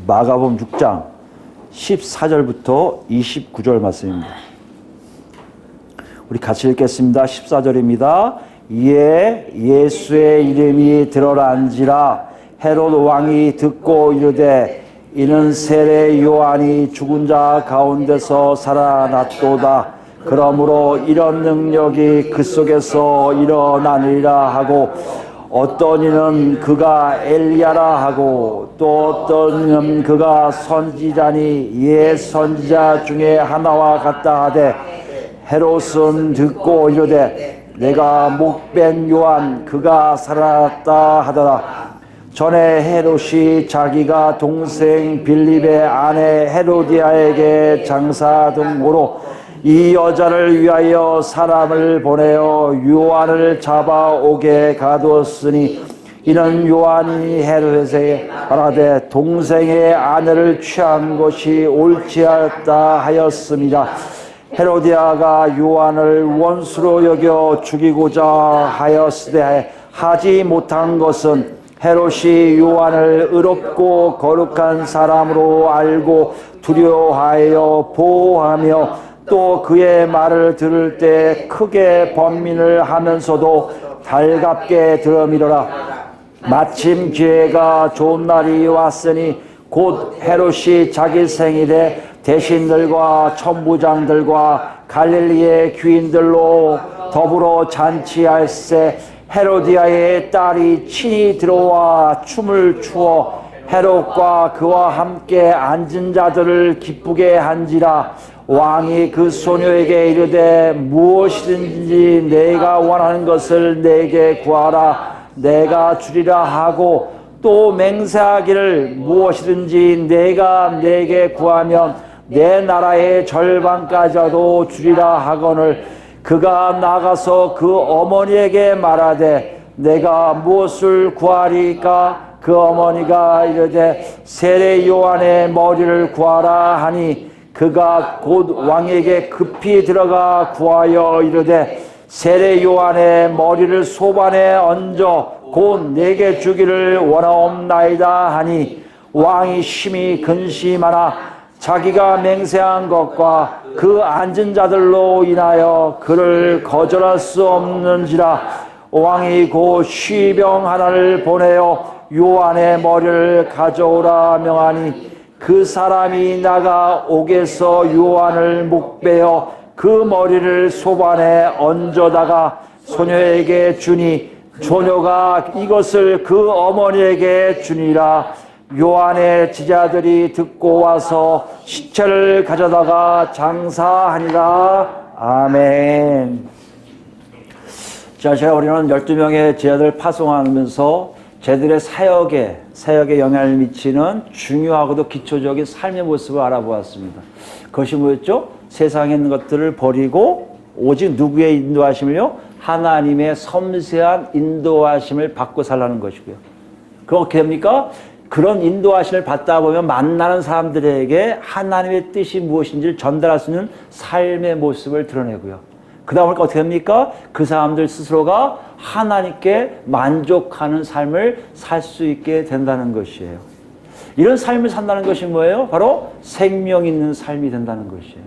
마가복음 6장 14절부터 29절 말씀입니다. 우리 같이 읽겠습니다. 14절입니다. 이에 예수의 이름이 드러난지라 헤롯 왕이 듣고 이르되 이는 세례 요한이 죽은 자 가운데서 살아났도다. 그러므로 이런 능력이 그 속에서 일어나리라 하고 어떤 이는 그가 엘리야라 하고 또 어떤 이는 그가 선지자니 옛 선지자 중에 하나와 같다 하되 헤롯은 듣고 이르되 내가 목벤 요한 그가 살아났다 하더라. 전에 헤롯이 자기가 동생 빌립의 아내 헤로디아에게 장사등으로 이 여자를 위하여 사람을 보내어 요한을 잡아오게 가두었으니 이는 요한이 헤롯에게 말하되 동생의 아내를 취한 것이 옳지 않다 하였습니다. 헤로디아가 요한을 원수로 여겨 죽이고자 하였으되 하지 못한 것은 헤롯이 요한을 의롭고 거룩한 사람으로 알고 두려워하여 보호하며 또 그의 말을 들을 때 크게 번민을 하면서도 달갑게 들으미러라. 마침 기회가 좋은 날이 왔으니 곧 헤롯이 자기 생일에 대신들과 천부장들과 갈릴리의 귀인들로 더불어 잔치할세 헤로디아의 딸이 친히 들어와 춤을 추어 헤롯과 그와 함께 앉은 자들을 기쁘게 한지라. 왕이 그 소녀에게 이르되 무엇이든지 내가 원하는 것을 내게 구하라 내가 주리라 하고 또 맹세하기를 무엇이든지 내가 내게 구하면 내 나라의 절반까지도 주리라 하거늘 그가 나가서 그 어머니에게 말하되 내가 무엇을 구하리까 그 어머니가 이르되 세례 요한의 머리를 구하라 하니 그가 곧 왕에게 급히 들어가 구하여 이르되 세례 요한의 머리를 소반에 얹어 곧 내게 주기를 원하옵나이다 하니 왕이 심히 근심하나 자기가 맹세한 것과 그 앉은 자들로 인하여 그를 거절할 수 없는지라. 왕이 곧 쉬병 하나를 보내어 요한의 머리를 가져오라 명하니 그 사람이 나가 옥에서 요한을 목베어 그 머리를 소반에 얹어다가 소녀에게 주니 소녀가 이것을 그 어머니에게 주니라. 요한의 제자들이 듣고 와서 시체를 가져다가 장사하니라. 아멘. 자, 제가 우리는 12명의 제자들 파송하면서 제들의 사역에 영향을 미치는 중요하고도 기초적인 삶의 모습을 알아보았습니다. 그것이 뭐였죠? 세상에 있는 것들을 버리고 오직 누구의 인도하심을요? 하나님의 섬세한 인도하심을 받고 살라는 것이고요. 그럼 어떻게 됩니까? 그런 인도하심을 받다 보면 만나는 사람들에게 하나님의 뜻이 무엇인지를 전달할 수 있는 삶의 모습을 드러내고요. 그 다음에 어떻게 됩니까? 그 사람들 스스로가 하나님께 만족하는 삶을 살 수 있게 된다는 것이에요. 이런 삶을 산다는 것이 뭐예요? 바로 생명 있는 삶이 된다는 것이에요.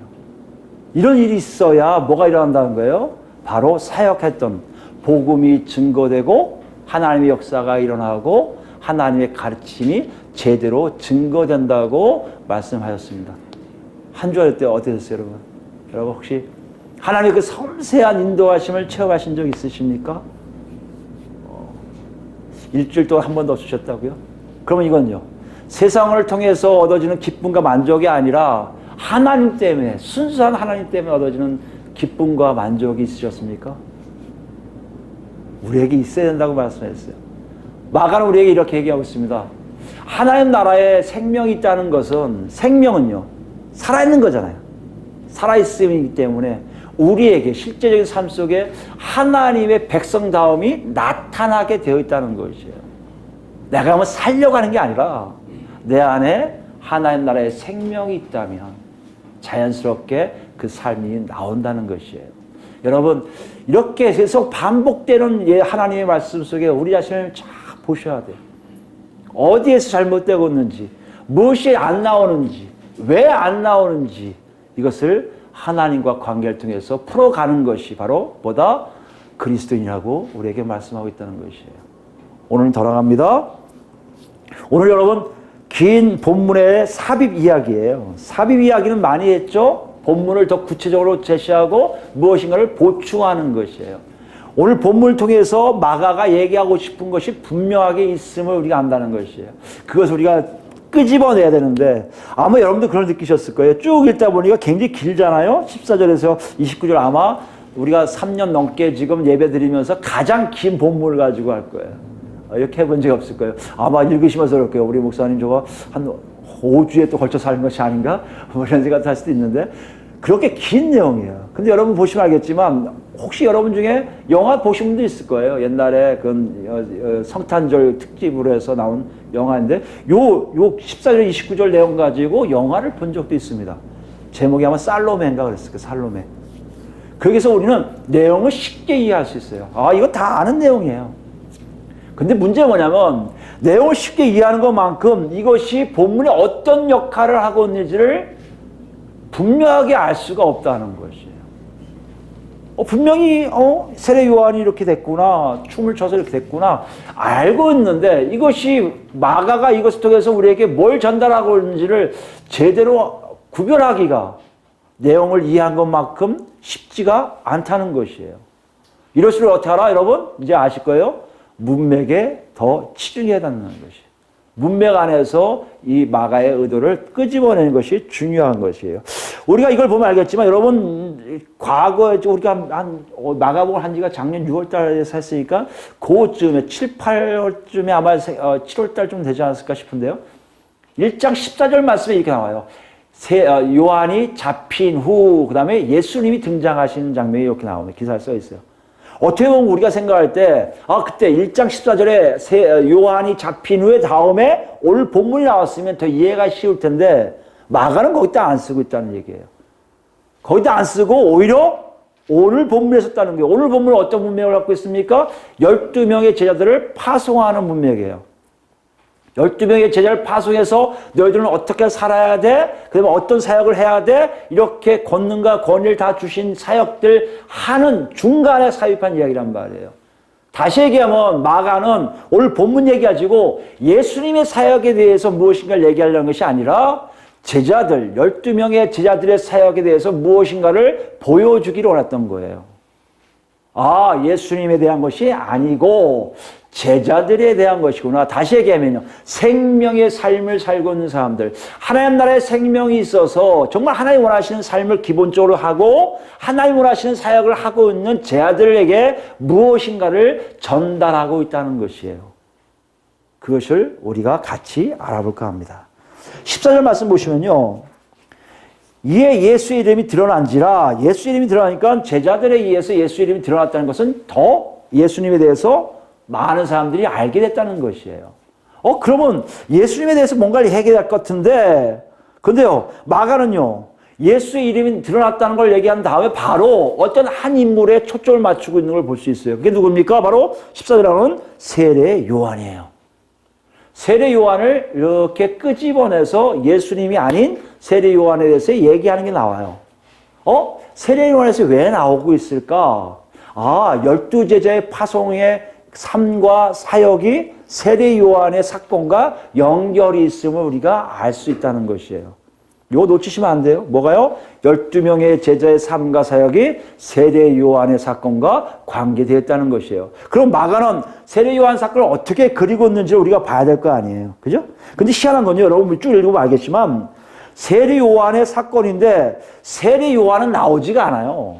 이런 일이 있어야 뭐가 일어난다는 거예요? 바로 사역했던 복음이 증거되고 하나님의 역사가 일어나고 하나님의 가르침이 제대로 증거된다고 말씀하셨습니다. 한 주일 때 어떠셨어요, 여러분? 여러분 혹시 하나님의 그 섬세한 인도하심을 체험하신 적 있으십니까? 일주일 동안 한 번도 없으셨다고요? 그러면 이건요, 세상을 통해서 얻어지는 기쁨과 만족이 아니라 하나님 때문에, 순수한 하나님 때문에 얻어지는 기쁨과 만족이 있으셨습니까? 우리에게 있어야 된다고 말씀했어요. 마가는 우리에게 이렇게 얘기하고 있습니다. 하나님 나라에 생명이 있다는 것은, 생명은요, 살아있는 거잖아요. 살아있음이기 때문에 우리에게 실제적인 삶 속에 하나님의 백성다움이 나타나게 되어 있다는 것이에요. 내가 한번 살려고 하는 게 아니라 내 안에 하나님 나라의 생명이 있다면 자연스럽게 그 삶이 나온다는 것이에요. 여러분, 이렇게 계속 반복되는 하나님의 말씀 속에 우리 자신을 잘 보셔야 돼요. 어디에서 잘못되고 있는지, 무엇이 안 나오는지, 왜 안 나오는지 이것을 하나님과 관계를 통해서 풀어가는 것이 바로 뭐다? 그리스도인이라고 우리에게 말씀하고 있다는 것이에요. 오늘 돌아갑니다. 오늘 여러분 긴 본문의 삽입 이야기예요. 삽입 이야기는 많이 했죠. 본문을 더 구체적으로 제시하고 무엇인가를 보충하는 것이에요. 오늘 본문을 통해서 마가가 얘기하고 싶은 것이 분명하게 있음을 우리가 안다는 것이에요. 그것을 우리가 끄집어내야 되는데 아마 여러분도 그걸 느끼셨을 거예요. 쭉 읽다 보니까 굉장히 길잖아요. 14절에서 29절 아마 우리가 3년 넘게 지금 예배 드리면서 가장 긴 본문을 가지고 할 거예요. 이렇게 해본 적이 없을 거예요. 아마 읽으시면서 그럴 거예요. 우리 목사님 저거 한 5주에 또 걸쳐서 하는 것이 아닌가? 뭐 이런 생각 할 수도 있는데 그렇게 긴 내용이에요. 근데 여러분 보시면 알겠지만 혹시 여러분 중에 영화 보신 분도 있을 거예요. 옛날에 그 성탄절 특집으로 해서 나온 영화인데 요 14절 29절 내용 가지고 영화를 본 적도 있습니다. 제목이 아마 살로메인가 그랬을 거예요. 살로메. 거기서 우리는 내용을 쉽게 이해할 수 있어요. 아, 이거 다 아는 내용이에요. 근데 문제가 뭐냐면 내용을 쉽게 이해하는 것만큼 이것이 본문에 어떤 역할을 하고 있는지를 분명하게 알 수가 없다는 것이에요. 분명히 세례 요한이 이렇게 됐구나, 춤을 춰서 이렇게 됐구나 알고 있는데 이것이 마가가 이것을 통해서 우리에게 뭘 전달하고 있는지를 제대로 구별하기가 내용을 이해한 것만큼 쉽지가 않다는 것이에요. 이럴수록 어떻게 하나 여러분? 이제 아실 거예요. 문맥에 더 치중해야 한다는 것이에요. 문맥 안에서 이 마가의 의도를 끄집어내는 것이 중요한 것이에요. 우리가 이걸 보면 알겠지만 여러분 과거에 우리가 마가복음을 한 지가 작년 6월달에 했으니까 그쯤에 7, 8월쯤에 아마 7월달쯤 되지 않았을까 싶은데요. 1장 14절 말씀에 이렇게 나와요. 요한이 잡힌 후 그 다음에 예수님이 등장하시는 장면이 이렇게 나오는 기사에 써 있어요. 어떻게 보면 우리가 생각할 때 그때 1장 14절에 요한이 잡힌 후에 다음에 오늘 본문이 나왔으면 더 이해가 쉬울 텐데 마가는 거기다 안 쓰고 있다는 얘기예요. 거기다 안 쓰고 오히려 오늘 본문에 썼다는 거예요. 오늘 본문은 어떤 문맥을 갖고 있습니까? 12명의 제자들을 파송하는 문맥이에요. 12명의 제자를 파송해서 너희들은 어떻게 살아야 돼? 그 다음에 어떤 사역을 해야 돼? 이렇게 권능과 권위를 다 주신 사역들 하는 중간에 삽입한 이야기란 말이에요. 다시 얘기하면 마가는 오늘 본문 얘기하시고 예수님의 사역에 대해서 무엇인가를 얘기하려는 것이 아니라 제자들, 12명의 제자들의 사역에 대해서 무엇인가를 보여주기를 원했던 거예요. 예수님에 대한 것이 아니고 제자들에 대한 것이구나. 다시 얘기하면요. 생명의 삶을 살고 있는 사람들. 하나님 나라의 생명이 있어서 정말 하나님 원하시는 삶을 기본적으로 하고 하나님 원하시는 사역을 하고 있는 제자들에게 무엇인가를 전달하고 있다는 것이에요. 그것을 우리가 같이 알아볼까 합니다. 14절 말씀 보시면요. 이에 예수의 이름이 드러난지라. 예수 이름이 드러나니까 제자들에 의해서 예수 이름이 드러났다는 것은 더 예수님에 대해서 많은 사람들이 알게 됐다는 것이에요. 그러면 예수님에 대해서 뭔가를 얘기할 것 같은데, 근데요, 마가는요, 예수의 이름이 드러났다는 걸 얘기한 다음에 바로 어떤 한 인물에 초점을 맞추고 있는 걸 볼 수 있어요. 그게 누굽니까? 바로 14절에는 세례 요한이에요. 세례 요한을 이렇게 끄집어내서 예수님이 아닌 세례 요한에 대해서 얘기하는 게 나와요. 세례 요한에서 왜 나오고 있을까? 12제자의 파송의 삶과 사역이 세례 요한의 사건과 연결이 있음을 우리가 알 수 있다는 것이에요. 이거 놓치시면 안 돼요. 뭐가요? 12명의 제자의 삶과 사역이 세례 요한의 사건과 관계되었다는 것이에요. 그럼 마가는 세례 요한 사건을 어떻게 그리고 있는지를 우리가 봐야 될 거 아니에요. 그죠? 근데 희한한 건요. 여러분 쭉 읽어보면 알겠지만 세례 요한의 사건인데 세례 요한은 나오지가 않아요.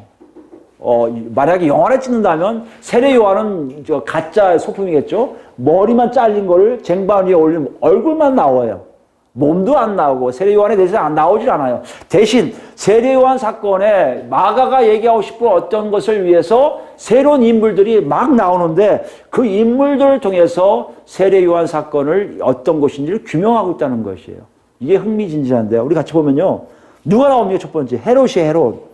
만약에 영화를 찍는다면 세례 요한은 가짜 소품이겠죠. 머리만 잘린 거를 쟁반 위에 올리면 얼굴만 나와요. 몸도 안 나오고 세례 요한에 대해서 안 나오질 않아요. 대신 세례 요한 사건에 마가가 얘기하고 싶은 어떤 것을 위해서 새로운 인물들이 막 나오는데 그 인물들을 통해서 세례 요한 사건을 어떤 것인지를 규명하고 있다는 것이에요. 이게 흥미진진한데요. 우리 같이 보면요. 누가 나옵니까? 첫 번째 헤롯이에요. 헤롯.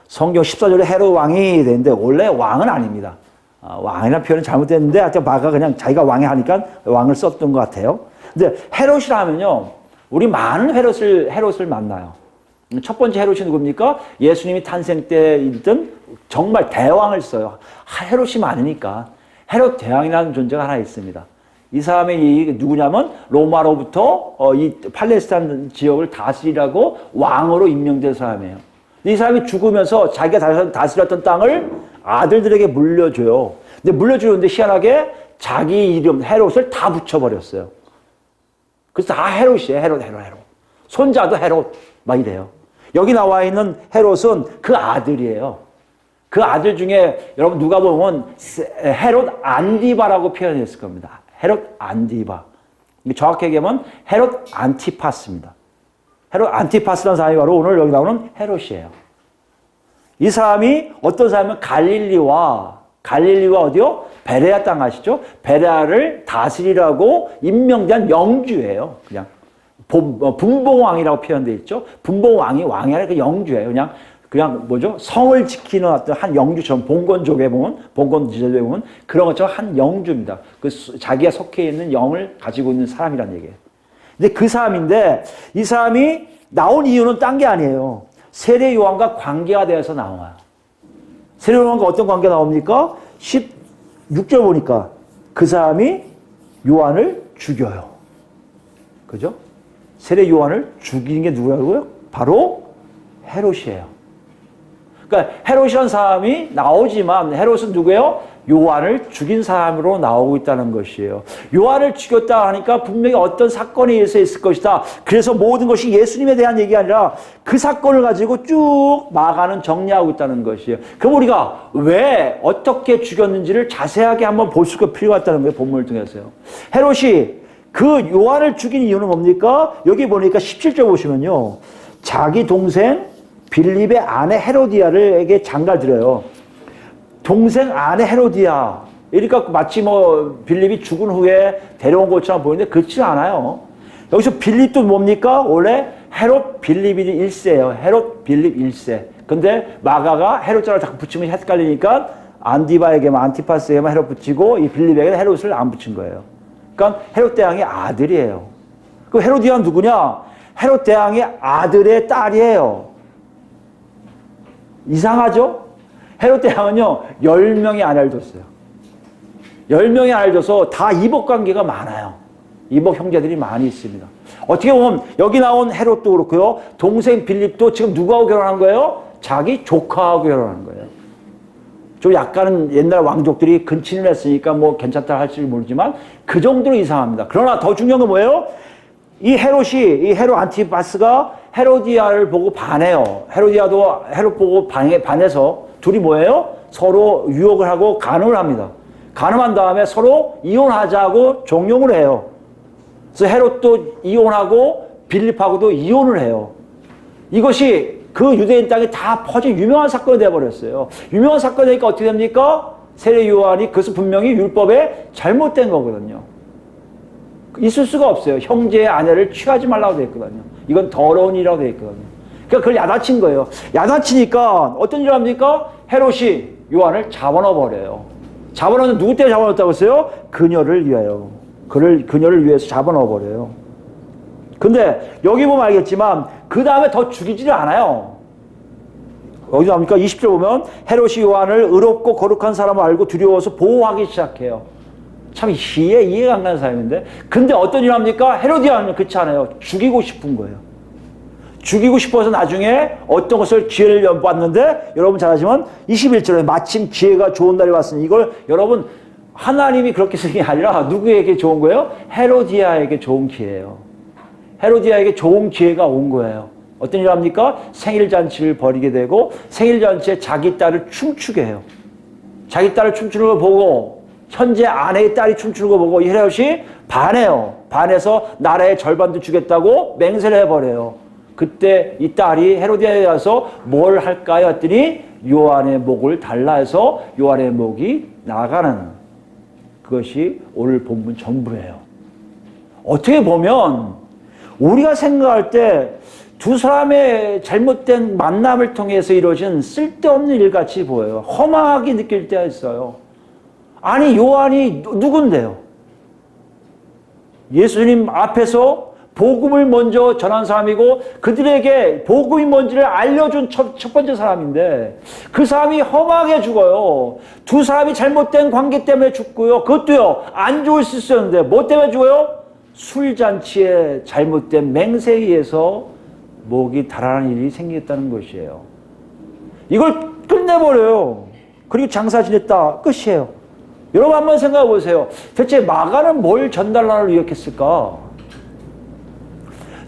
성경 14절에 헤롯 왕이 되는데 원래 왕은 아닙니다. 왕이라는 표현은 잘못됐는데 하여튼 마가가 그냥 자기가 왕이 하니까 왕을 썼던 것 같아요. 근데 헤롯이라면요, 우리 많은 헤롯을 만나요. 첫 번째 헤롯이 누굽니까? 예수님이 탄생 때 있던 정말 대왕을 써요. 헤롯이 많으니까 헤롯 대왕이라는 존재가 하나 있습니다. 이 사람이 누구냐면 로마로부터 이 팔레스타인 지역을 다스리라고 왕으로 임명된 사람이에요. 이 사람이 죽으면서 자기가 다스렸던 땅을 아들들에게 물려줘요. 근데 물려주는데 희한하게 자기 이름 헤롯을 다 붙여버렸어요. 그래서 다 헤롯이에요. 헤롯. 손자도 헤롯 막 이래요. 여기 나와 있는 헤롯은 그 아들이에요. 그 아들 중에 여러분 누가 보면 헤롯 안디바라고 표현했을 겁니다. 헤롯 안디바. 정확히 얘기하면 헤롯 안티파스입니다. 헤롯 안티파스라는 사람이 바로 오늘 여기 나오는 헤롯이에요. 이 사람이 어떤 사람은 갈릴리와 어디요? 베레아 땅 아시죠? 베레아를 다스리라고 임명된 영주예요. 그냥 분봉왕이라고 표현되어 있죠. 분봉왕이 왕이 아니라 그 영주예요. 그냥 뭐죠? 성을 지키는 어떤 한 영주처럼 봉건족에 보면, 봉건지대에 보면 그런 것처럼 한 영주입니다. 자기가 속해 있는 영을 가지고 있는 사람이라는 얘기예요. 근데 그 사람인데 이 사람이 나온 이유는 딴 게 아니에요. 세례 요한과 관계가 되어서 나와요. 세례 요한과 어떤 관계가 나옵니까? 16절 보니까 그 사람이 요한을 죽여요. 그죠? 세례 요한을 죽이는 게 누구라고요? 바로 헤롯이에요. 그러니까 헤롯이라는 사람이 나오지만 헤롯은 누구예요? 요한을 죽인 사람으로 나오고 있다는 것이에요. 요한을 죽였다 하니까 분명히 어떤 사건이 있을 것이다. 그래서 모든 것이 예수님에 대한 얘기가 아니라 그 사건을 가지고 쭉 마가는 정리하고 있다는 것이에요. 그럼 우리가 왜 어떻게 죽였는지를 자세하게 한번 볼 수가 필요가 있다는 거예요. 본문을 통해서요. 헤롯이 그 요한을 죽인 이유는 뭡니까? 여기 보니까 17절 보시면요. 자기 동생 빌립의 아내 헤로디아에게 장가를 드려요. 동생 아내 헤로디아. 그러니까 마치 빌립이 죽은 후에 데려온 것처럼 보이는데 그렇지 않아요. 여기서 빌립도 뭡니까? 원래 헤롯 빌립이 1세예요. 헤롯 빌립 1세. 근데 마가가 헤롯자를 자꾸 붙이면 헷갈리니까 안디바에게만 안티파스에게만 헤롯 붙이고 이 빌립에게는 헤롯을 안 붙인 거예요. 그러니까 헤롯 대왕의 아들이에요. 그 헤로디아는 누구냐? 헤롯 대왕의 아들의 딸이에요. 이상하죠? 헤롯 대왕은요 10명의 아내를 뒀어요. 10명의 아내를 둬서 다 이복 관계가 많아요. 이복 형제들이 많이 있습니다. 어떻게 보면 여기 나온 헤롯도 그렇고요. 동생 빌립도 지금 누구하고 결혼한 거예요? 자기 조카하고 결혼한 거예요. 좀 약간은 옛날 왕족들이 근친을 했으니까 괜찮다 할지 모르지만 그 정도로 이상합니다. 그러나 더 중요한 건 뭐예요? 이 헤롯 안티파스가 헤로디아를 보고 반해요. 헤로디아도 헤롯 보고 반해서 둘이 뭐예요? 서로 유혹을 하고 간음을 합니다. 간음한 다음에 서로 이혼하자고 종용을 해요. 그래서 헤롯도 이혼하고 빌립하고도 이혼을 해요. 이것이 그 유대인 땅에 다 퍼진 유명한 사건이 되어버렸어요. 유명한 사건이 되니까 어떻게 됩니까? 세례 요한이 그것은 분명히 율법에 잘못된 거거든요. 있을 수가 없어요. 형제의 아내를 취하지 말라고 되어 있거든요. 이건 더러운 일이라고 되어 있거든요. 그러니까 그걸 야단친 거예요. 야단치니까 어떤 일을 합니까? 헤롯이 요한을 잡아넣어버려요. 잡아넣는 누구 때문에 잡아넣었다고 했어요? 그녀를 위하여. 그녀를 위해서 잡아넣어버려요. 근데 여기 보면 알겠지만 그 다음에 더 죽이지를 않아요. 여기 나옵니까? 20절 보면 헤롯이 요한을 의롭고 거룩한 사람을 알고 두려워서 보호하기 시작해요. 참 이해가 안 가는 사람인데. 근데 어떤 일을 합니까? 헤로디아는 그렇지 않아요. 죽이고 싶은 거예요. 죽이고 싶어서 나중에 어떤 것을 기회를 봤는데 여러분 잘 아시면 21절에 마침 기회가 좋은 날이 왔으니 이걸 여러분 하나님이 그렇게 쓰는 게 아니라 누구에게 좋은 거예요? 헤로디아에게 좋은 기회예요. 헤로디아에게 좋은 기회가 온 거예요. 어떤 일을 합니까? 생일잔치를 벌이게 되고 생일잔치에 자기 딸을 춤추게 해요. 자기 딸을 춤추는 걸 보고 현재 아내의 딸이 춤추는 거 보고 헤롯이 반해요. 반해서 나라의 절반도 주겠다고 맹세를 해버려요. 그때 이 딸이 헤로디아에 가서 뭘 할까요? 했더니 요한의 목을 달라 해서 요한의 목이 나가는 그것이 오늘 본문 전부예요. 어떻게 보면 우리가 생각할 때 두 사람의 잘못된 만남을 통해서 이루어진 쓸데없는 일같이 보여요. 험하게 느낄 때가 있어요. 아니 요한이 누군데요? 예수님 앞에서 복음을 먼저 전한 사람이고 그들에게 복음이 뭔지를 알려준 첫 번째 사람인데 그 사람이 험하게 죽어요. 두 사람이 잘못된 관계 때문에 죽고요. 그것도요 안 죽을 수 있었는데 뭐 때문에 죽어요? 술잔치에 잘못된 맹세에 의해서 목이 달아나는 일이 생겼다는 것이에요. 이걸 끝내버려요. 그리고 장사 지냈다 끝이에요. 여러분 한번 생각해 보세요. 대체 마가는 뭘 전달하려고 유력했을까?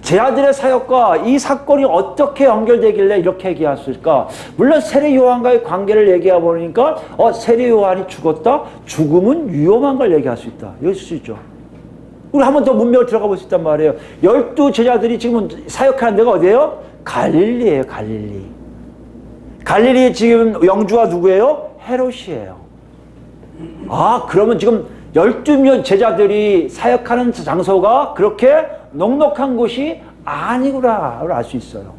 제 아들의 사역과 이 사건이 어떻게 연결되길래 이렇게 얘기했을까? 물론 세례 요한과의 관계를 얘기해 보니까 세례 요한이 죽었다? 죽음은 위험한 걸 얘기할 수 있다. 이럴 수 있죠. 우리 한 번 더 문맥을 들어가 볼 수 있단 말이에요. 12 제자들이 지금 사역하는 데가 어디예요? 갈릴리예요. 갈릴리. 갈릴리의 지금 영주가 누구예요? 헤롯이에요. 아, 그러면 지금 12명 제자들이 사역하는 장소가 그렇게 넉넉한 곳이 아니구나를 알 수 있어요.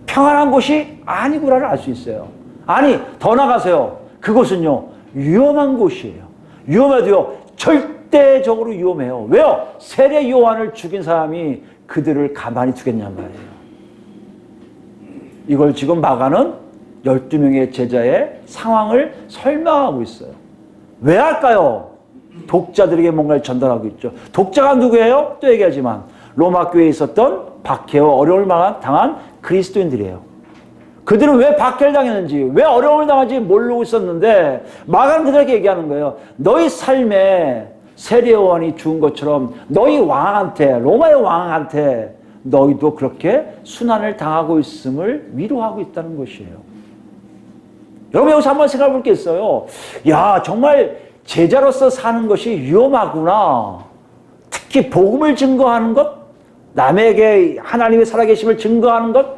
평안한 곳이 아니구나를 알 수 있어요. 아니, 더 나가세요. 그곳은요, 위험한 곳이에요. 위험해도요, 절대적으로 위험해요. 왜요? 세례 요한을 죽인 사람이 그들을 가만히 두겠냔 말이에요. 이걸 지금 마가는 12명의 제자의 상황을 설명하고 있어요. 왜 할까요? 독자들에게 뭔가를 전달하고 있죠. 독자가 누구예요? 또 얘기하지만 로마 교회에 있었던 박해와 어려움을 당한 그리스도인들이에요. 그들은 왜 박해를 당했는지, 왜 어려움을 당한지 모르고 있었는데 마가는 그들에게 얘기하는 거예요. 너희 삶에 세례 요한이 죽은 것처럼 너희 왕한테, 로마의 왕한테 너희도 그렇게 순환을 당하고 있음을 위로하고 있다는 것이에요. 여러분 여기서 한번 생각해 볼 게 있어요. 야, 정말 제자로서 사는 것이 위험하구나. 특히 복음을 증거하는 것, 남에게 하나님의 살아계심을 증거하는 것,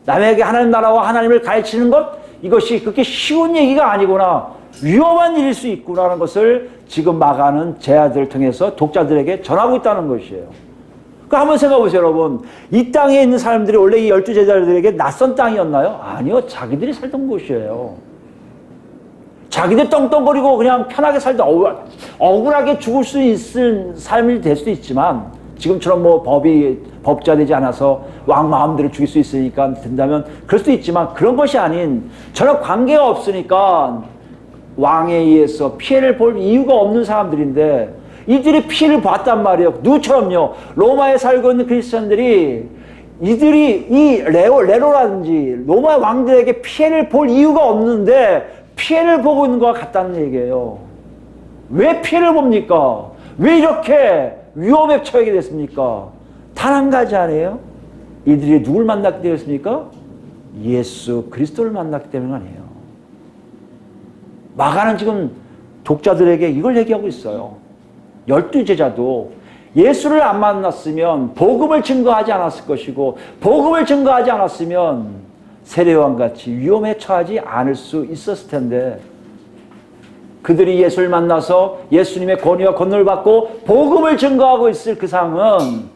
남에게 하나님 나라와 하나님을 가르치는 것, 이것이 그렇게 쉬운 얘기가 아니구나. 위험한 일일 수 있구나라는 것을 지금 마가는 제자들을 통해서 독자들에게 전하고 있다는 것이에요. 그러니까 한번 생각해 보세요, 여러분. 이 땅에 있는 사람들이 원래 이 12제자들에게 낯선 땅이었나요? 아니요. 자기들이 살던 곳이에요. 자기들 떵떵거리고 그냥 편하게 살다 억울하게 죽을 수 있을 삶이 될 수도 있지만 지금처럼 뭐 법제되지 않아서 왕 마음대로 죽일 수 있으니까 된다면 그럴 수도 있지만 그런 것이 아닌 전혀 관계가 없으니까 왕에 의해서 피해를 볼 이유가 없는 사람들인데 이들이 피해를 봤단 말이에요. 누구처럼요. 로마에 살고 있는 크리스천들이 이들이 이 네로라든지 로마 왕들에게 피해를 볼 이유가 없는데 피해를 보고 있는 것과 같다는 얘기예요. 왜 피해를 봅니까? 왜 이렇게 위험에 처하게 됐습니까? 단 한 가지 아니에요? 이들이 누굴 만났기 때문이었습니까? 예수 그리스도를 만났기 때문 아니에요. 마가는 지금 독자들에게 이걸 얘기하고 있어요. 12제자도 예수를 안 만났으면 복음을 증거하지 않았을 것이고 복음을 증거하지 않았으면 세례요한같이 위험에 처하지 않을 수 있었을 텐데 그들이 예수를 만나서 예수님의 권위와 권능을 받고 복음을 증거하고 있을 그 상황은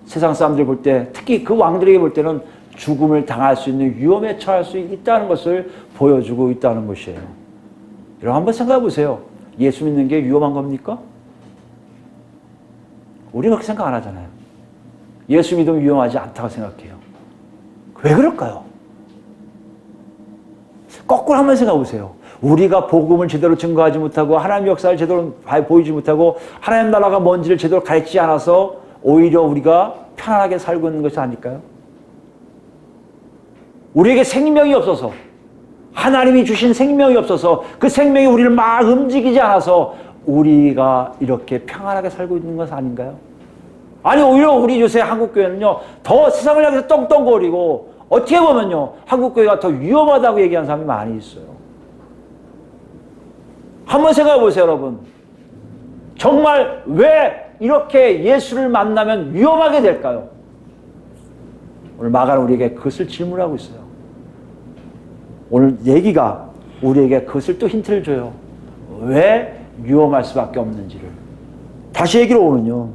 세상 사람들 볼 때 특히 그 왕들에게 볼 때는 죽음을 당할 수 있는 위험에 처할 수 있다는 것을 보여주고 있다는 것이에요. 여러분 한번 생각해 보세요. 예수 믿는 게 위험한 겁니까? 우리는 그렇게 생각 안 하잖아요. 예수 믿으면 위험하지 않다고 생각해요. 왜 그럴까요? 거꾸로 한번 생각해 보세요. 우리가 복음을 제대로 증거하지 못하고 하나님의 역사를 제대로 보이지 못하고 하나님 나라가 뭔지를 제대로 가르치지 않아서 오히려 우리가 편안하게 살고 있는 것이 아닐까요? 우리에게 생명이 없어서 하나님이 주신 생명이 없어서 그 생명이 우리를 막 움직이지 않아서 우리가 이렇게 평안하게 살고 있는 것은 아닌가요? 아니 오히려 우리 요새 한국교회는요 더 세상을 향해서 떵떵거리고 어떻게 보면요 한국교회가 더 위험하다고 얘기하는 사람이 많이 있어요. 한번 생각해 보세요 여러분. 정말 왜 이렇게 예수를 만나면 위험하게 될까요? 오늘 마가는 우리에게 그것을 질문하고 있어요. 오늘 얘기가 우리에게 그것을 또 힌트를 줘요. 왜 위험할 수밖에 없는지를. 다시 얘기로 오면요.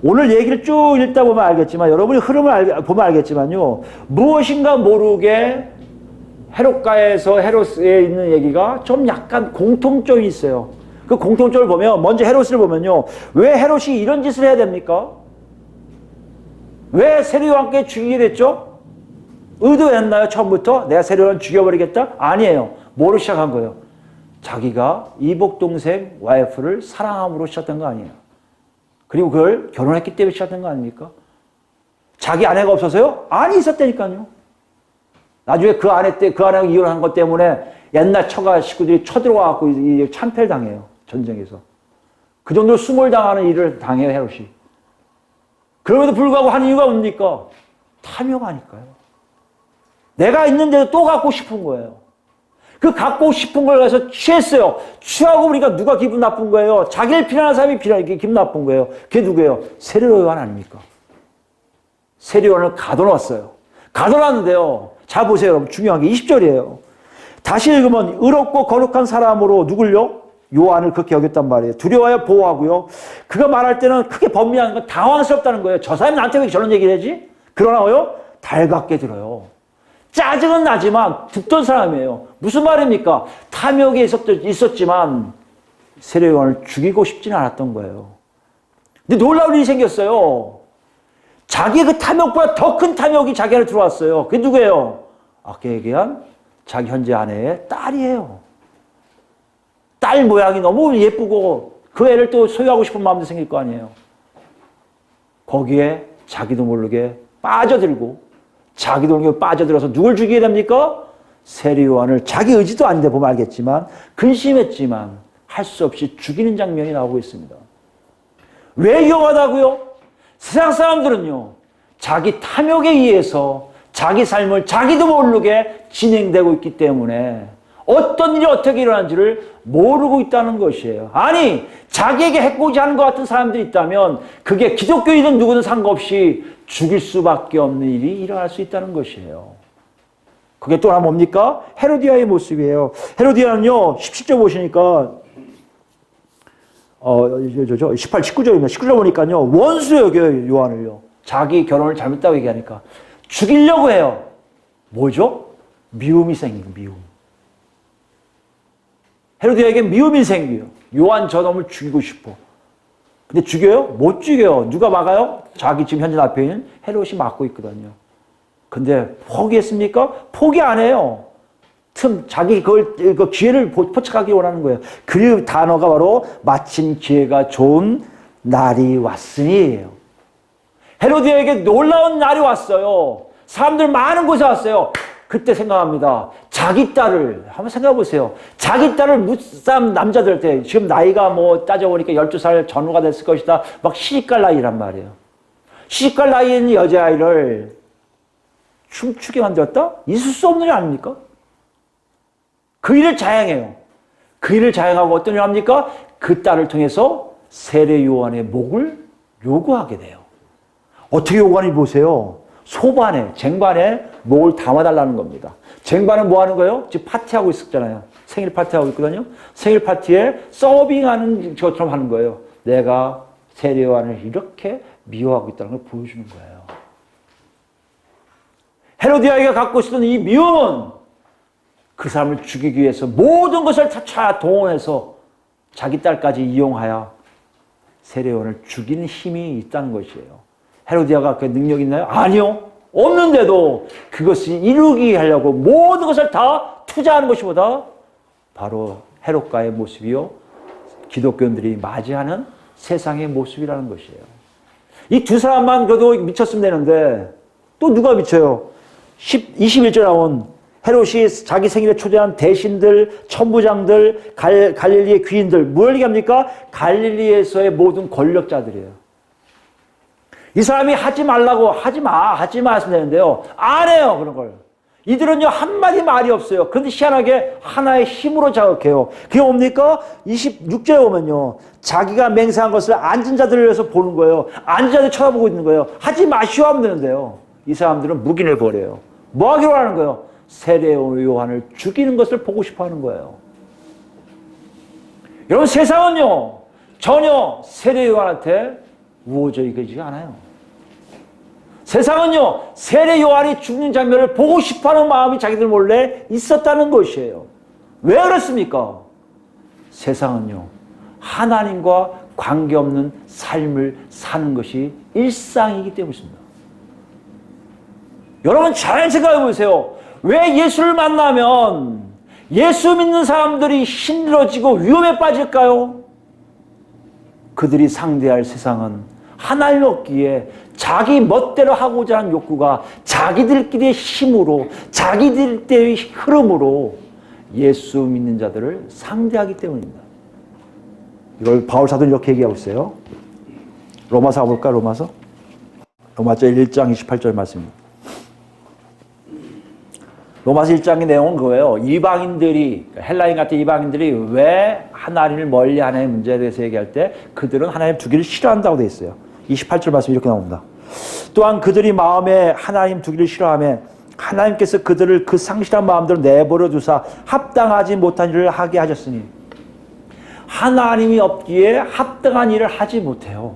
오늘 얘기를 쭉 읽다 보면 알겠지만 여러분이 흐름을 보면 알겠지만요. 무엇인가 모르게 헤롯가에서 헤롯에 있는 얘기가 좀 약간 공통점이 있어요. 그 공통점을 보면 먼저 헤롯을 보면요. 왜 헤롯이 이런 짓을 해야 됩니까? 왜 세례요한께 죽이게 됐죠? 의도했나요? 처음부터 내가 세례요한 죽여버리겠다? 아니에요. 뭐로 시작한 거예요? 자기가 이복 동생 와이프를 사랑함으로 시작한 거 아니에요. 그리고 그걸 결혼했기 때문에 시작한 거 아닙니까? 자기 아내가 없어서요? 아니 있었다니까요. 나중에 그 아내가 이혼한 것 때문에 옛날 처가 식구들이 쳐들어와갖고 참패를 당해요. 전쟁에서. 그 정도로 수몰당하는 일을 당해요, 헤롯이. 그럼에도 불구하고 한 이유가 뭡니까? 탐욕하니까요. 내가 있는데도 또 갖고 싶은 거예요. 그 갖고 싶은 걸 가서 취했어요. 취하고 우리가 누가 기분 나쁜 거예요? 자기를 비난하는 사람이 기분 나쁜 거예요. 그게 누구예요? 세례요한 아닙니까? 세례요한을 가둬놨어요. 가둬놨는데요. 자 보세요, 여러분. 중요한 게 20절이에요. 다시 읽으면 의롭고 거룩한 사람으로 누굴요? 요한을 그렇게 여겼단 말이에요. 두려워하여 보호하고요. 그가 말할 때는 크게 번민하는 건 당황스럽다는 거예요. 저 사람이 나한테 왜 저런 얘기를 하지? 그러나요? 달갑게 들어요. 짜증은 나지만 듣던 사람이에요. 무슨 말입니까? 탐욕에 있었지만 세례요한을 죽이고 싶지는 않았던 거예요. 근데 놀라운 일이 생겼어요. 자기의 그 탐욕보다 더 큰 탐욕이 자기 안에 들어왔어요. 그게 누구예요? 아까 얘기한 자기 현재 아내의 딸이에요. 딸 모양이 너무 예쁘고 그 애를 또 소유하고 싶은 마음도 생길 거 아니에요. 거기에 자기도 모르게 빠져들고 자기도 모르게 빠져들어서 누굴 죽이게 됩니까? 세례요한을 자기 의지도 아닌데 보면 알겠지만 근심했지만 할 수 없이 죽이는 장면이 나오고 있습니다. 왜 위험하다고요? 세상 사람들은요. 자기 탐욕에 의해서 자기 삶을 자기도 모르게 진행되고 있기 때문에 어떤 일이 어떻게 일어난지를 모르고 있다는 것이에요. 아니, 자기에게 해코지 하는 것 같은 사람들이 있다면 그게 기독교인은 누구든 상관없이 죽일 수밖에 없는 일이 일어날 수 있다는 것이에요. 그게 또 하나 뭡니까? 헤로디아의 모습이에요. 헤로디아는요, 17절 보시니까 18, 19절입니다. 19절 보니까요, 원수 여겨요, 요한을요. 자기 결혼을 잘못했다고 얘기하니까. 죽이려고 해요. 뭐죠? 미움이 생기고, 미움. 헤로디아에게 미움이 생겨요. 요한 저놈을 죽이고 싶어. 근데 죽여요? 못 죽여요. 누가 막아요? 자기 지금 현재 앞에 있는 헤롯이 막고 있거든요. 근데 포기했습니까? 포기 안 해요. 자기 그 기회를 포착하기 원하는 거예요. 그 단어가 바로 마침 기회가 좋은 날이 왔으니예요. 헤로디아에게 놀라운 날이 왔어요. 사람들 많은 곳에 왔어요. 그때 생각합니다. 자기 딸을 한번 생각해 보세요. 자기 딸을 무쌈 남자들한테 지금 나이가 뭐 따져보니까 12살 전후가 됐을 것이다. 막 시집갈 나이란 말이에요. 시집갈 나이에 있는 여자아이를 춤추게 만들었다? 있을 수 없는 일 아닙니까? 그 일을 자행해요. 그 일을 자행하고 어떤 일을 합니까? 그 딸을 통해서 세례 요한의 목을 요구하게 돼요. 어떻게 요구하는지 보세요. 소반에, 쟁반에 목을 담아달라는 겁니다. 쟁반은 뭐 하는 거예요? 지금 파티하고 있었잖아요. 생일 파티하고 있거든요. 생일 파티에 서빙하는 것처럼 하는 거예요. 내가 세례 요한을 이렇게 미워하고 있다는 걸 보여주는 거예요. 헤로디아가 갖고 있었던 이 미움은 그 사람을 죽이기 위해서 모든 것을 다 동원해서 자기 딸까지 이용하여 세례 요한을 죽이는 힘이 있다는 것이에요. 헤로디아가 그 능력이 있나요? 아니요. 없는데도 그것을 이루기 하려고 모든 것을 다 투자하는 것이 보다 바로 헤롯가의 모습이요. 기독교인들이 맞이하는 세상의 모습이라는 것이에요. 이 두 사람만 그래도 미쳤으면 되는데 또 누가 미쳐요? 21절 나온 헤롯이 자기 생일에 초대한 대신들, 천부장들, 갈릴리의 귀인들, 뭘 얘기합니까? 갈릴리에서의 모든 권력자들이에요. 이 사람이 하지 말라고 하지 마 하시면 되는데요. 안 해요, 그런 걸. 이들은요, 한마디 말이 없어요. 그런데 희한하게 하나의 힘으로 자극해요. 그게 뭡니까? 26절에 보면요. 자기가 맹세한 것을 앉은 자들을 위해서 보는 거예요. 앉은 자들 쳐다보고 있는 거예요. 하지 마시오 하면 되는데요. 이 사람들은 묵인을 벌여요. 뭐 하기로 하는 거예요? 세례 요한을 죽이는 것을 보고 싶어 하는 거예요. 여러분, 세상은요, 전혀 세례 요한한테 우호적이지 않아요. 세상은요, 세례 요한이 죽는 장면을 보고 싶어하는 마음이 자기들 몰래 있었다는 것이에요. 왜 그렇습니까? 세상은요, 하나님과 관계없는 삶을 사는 것이 일상이기 때문입니다. 여러분 잘 생각해 보세요. 왜 예수를 만나면 예수 믿는 사람들이 힘들어지고 위험에 빠질까요? 그들이 상대할 세상은 하나님 없기에 자기 멋대로 하고자 하는 욕구가 자기들끼리의 힘으로, 자기들끼리의 흐름으로 예수 믿는 자들을 상대하기 때문입니다. 이걸 바울 사도는 이렇게 얘기하고 있어요. 로마서 가볼까? 로마서 1장 28절 말씀입니다. 로마서 1장의 내용은 그거예요. 이방인들이, 헬라인 같은 이방인들이 왜 하나님을 멀리하는 문제에 대해서 얘기할 때 그들은 하나님 두기를 싫어한다고 되어 있어요. 28절 말씀이 이렇게 나옵니다. 또한 그들이 마음에 하나님 두기를 싫어하며 하나님께서 그들을 그 상실한 마음대로 내버려 두사 합당하지 못한 일을 하게 하셨으니, 하나님이 없기에 합당한 일을 하지 못해요.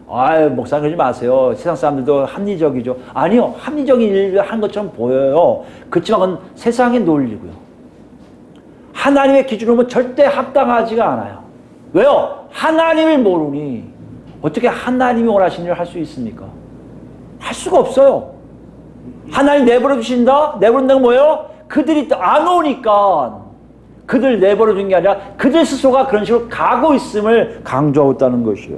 아유, 목사님 그러지 마세요. 세상 사람들도 합리적이죠. 아니요, 합리적인 일을 한 것처럼 보여요. 그렇지만 그건 세상의 논리고요. 하나님의 기준으로 보면 절대 합당하지가 않아요. 왜요? 하나님을 모르니 어떻게 하나님이 원하시는 일을 할 수 있습니까? 할 수가 없어요. 하나님 내버려 두신다? 내버린다는 건 뭐예요? 그들이 안 오니까 그들 내버려 둔 게 아니라 그들 스스로가 그런 식으로 가고 있음을 강조하고 있다는 것이에요.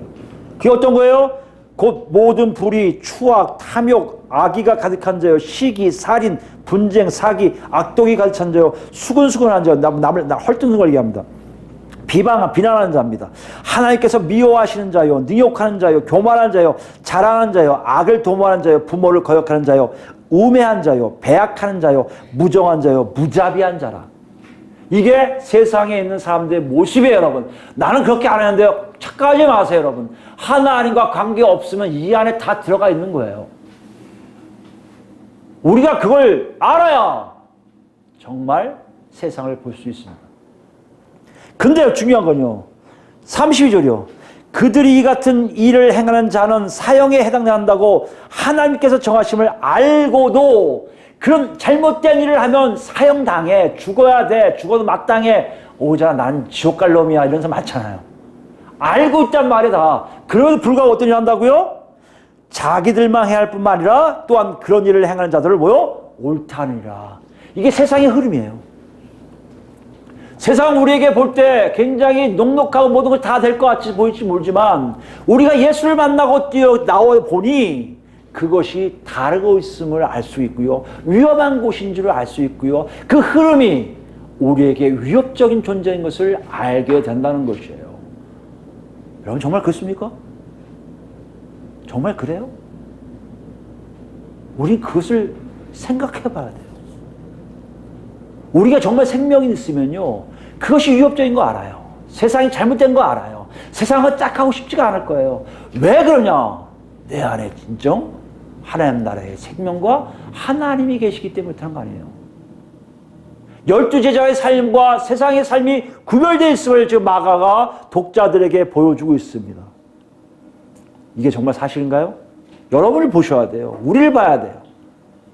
그게 어떤 거예요? 곧 모든 불의, 추악, 탐욕, 악의가 가득한 자요, 시기, 살인, 분쟁, 사기, 악독이 가득한 자요, 수근수근한 자요, 남을 헐뜯는 걸 얘기합니다. 비난하는 자입니다. 하나님께서 미워하시는 자요, 능욕하는 자요, 교만한 자요, 자랑하는 자요, 악을 도모하는 자요, 부모를 거역하는 자요, 우매한 자요, 배약하는 자요, 무정한 자요, 무자비한 자라. 이게 세상에 있는 사람들의 모습이에요, 여러분. 나는 그렇게 안 하는데요. 착각하지 마세요, 여러분. 하나님과 관계 없으면 이 안에 다 들어가 있는 거예요. 우리가 그걸 알아야 정말 세상을 볼 수 있습니다. 근데요, 중요한 건요. 32절이요. 그들이 이 같은 일을 행하는 자는 사형에 해당한다고 하나님께서 정하심을 알고도 그런 잘못된 일을 하면 사형당해, 죽어야 돼, 죽어도 마땅해, 오자 난 지옥 갈 놈이야, 이런 사람 많잖아요. 알고 있단 말이다. 그래도 불구하고 어떤 일을 한다고요? 자기들만 해야 할 뿐만 아니라 또한 그런 일을 행하는 자들을 뭐요? 옳다느니라. 이게 세상의 흐름이에요. 세상 우리에게 볼 때 굉장히 녹록하고 모든 걸 다 될 것 같이 보일지 모르지만 우리가 예수를 만나고 나와 보니 그것이 다르고 있음을 알 수 있고요. 위험한 곳인 줄을 알 수 있고요. 그 흐름이 우리에게 위협적인 존재인 것을 알게 된다는 것이에요. 여러분 정말 그렇습니까? 정말 그래요? 우린 그것을 생각해 봐야 돼요. 우리가 정말 생명이 있으면요. 그것이 위협적인 거 알아요. 세상이 잘못된 거 알아요. 세상은 딱 하고 싶지가 않을 거예요. 왜 그러냐? 내 안에 진정 하나님 나라의 생명과 하나님이 계시기 때문에 그런 거 아니에요. 12제자의 삶과 세상의 삶이 구별되어 있음을 지금 마가가 독자들에게 보여주고 있습니다. 이게 정말 사실인가요? 여러분을 보셔야 돼요. 우리를 봐야 돼요.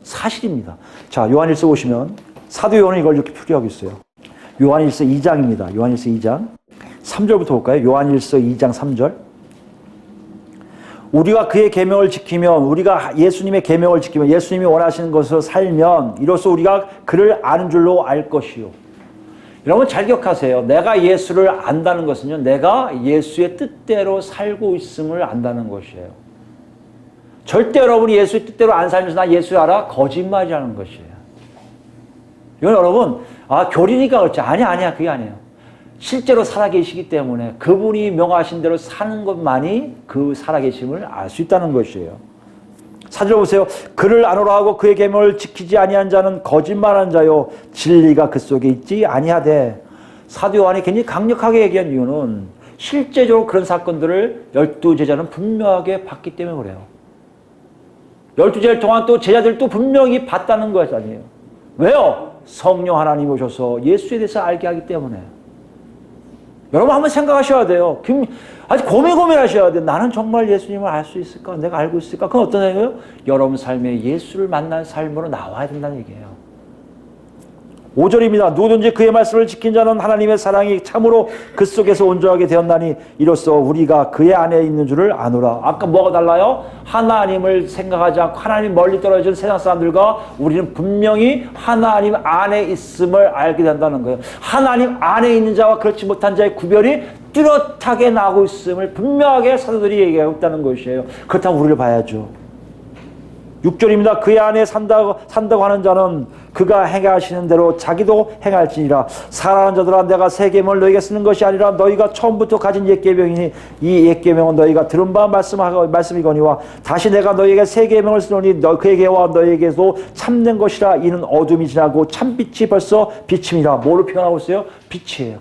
사실입니다. 자, 요한일서 보시면 사도 요한은 이걸 이렇게 표기하고 있어요. 요한일서 2장입니다. 요한일서 2장 3절부터 볼까요? 요한일서 2장 3절. 우리가 그의 계명을 지키면, 우리가 예수님의 계명을 지키면, 예수님이 원하시는 것으로 살면 이로써 우리가 그를 아는 줄로 알 것이요. 여러분 잘 기억하세요. 내가 예수를 안다는 것은요, 내가 예수의 뜻대로 살고 있음을 안다는 것이에요. 절대 여러분이 예수의 뜻대로 안 살면서 나 예수 알아? 거짓말이라는 것이에요. 이건 여러분, 교리니까 그렇지. 아니야. 그게 아니에요. 실제로 살아계시기 때문에 그분이 명하신 대로 사는 것만이 그 살아계심을 알 수 있다는 것이에요. 사절 보세요. 그를 아노라 하고 그의 계명을 지키지 아니한 자는 거짓말한 자요 진리가 그 속에 있지 아니하되. 사도 요한이 굉장히 강력하게 얘기한 이유는 실제적으로 그런 사건들을 12제자는 분명하게 봤기 때문에 그래요. 12제자를 통한 또 제자들도 분명히 봤다는 것 아니에요. 왜요? 성령 하나님이 오셔서 예수에 대해서 알게 하기 때문에. 여러분 한번 생각하셔야 돼요. 아주 고민하셔야 돼요. 나는 정말 예수님을 알 수 있을까? 내가 알고 있을까? 그건 어떤 얘기예요? 여러분 삶에 예수를 만난 삶으로 나와야 된다는 얘기예요. 5절입니다. 누구든지 그의 말씀을 지킨 자는 하나님의 사랑이 참으로 그 속에서 온전하게 되었나니 이로써 우리가 그의 안에 있는 줄을 아노라. 아까 뭐가 달라요? 하나님을 생각하지 않고 하나님 멀리 떨어진 세상 사람들과 우리는 분명히 하나님 안에 있음을 알게 된다는 거예요. 하나님 안에 있는 자와 그렇지 못한 자의 구별이 뚜렷하게 나고 있음을 분명하게 사도들이 얘기하고 있다는 것이에요. 그렇다면 우리를 봐야죠. 6절입니다. 그의 안에 산다고 하는 자는 그가 행하시는 대로 자기도 행할지니라. 사랑하는 자들아, 내가 새 계명을 너희에게 쓰는 것이 아니라 너희가 처음부터 가진 옛 계명이니 이 옛 계명은 너희가 들은 바 말씀이거니와 다시 내가 너희에게 새 계명을 쓰노니 그에게와 너희에게도 참된 것이라. 이는 어둠이 지나고 참빛이 벌써 비침이라. 뭐로 표현하고 있어요? 빛이에요.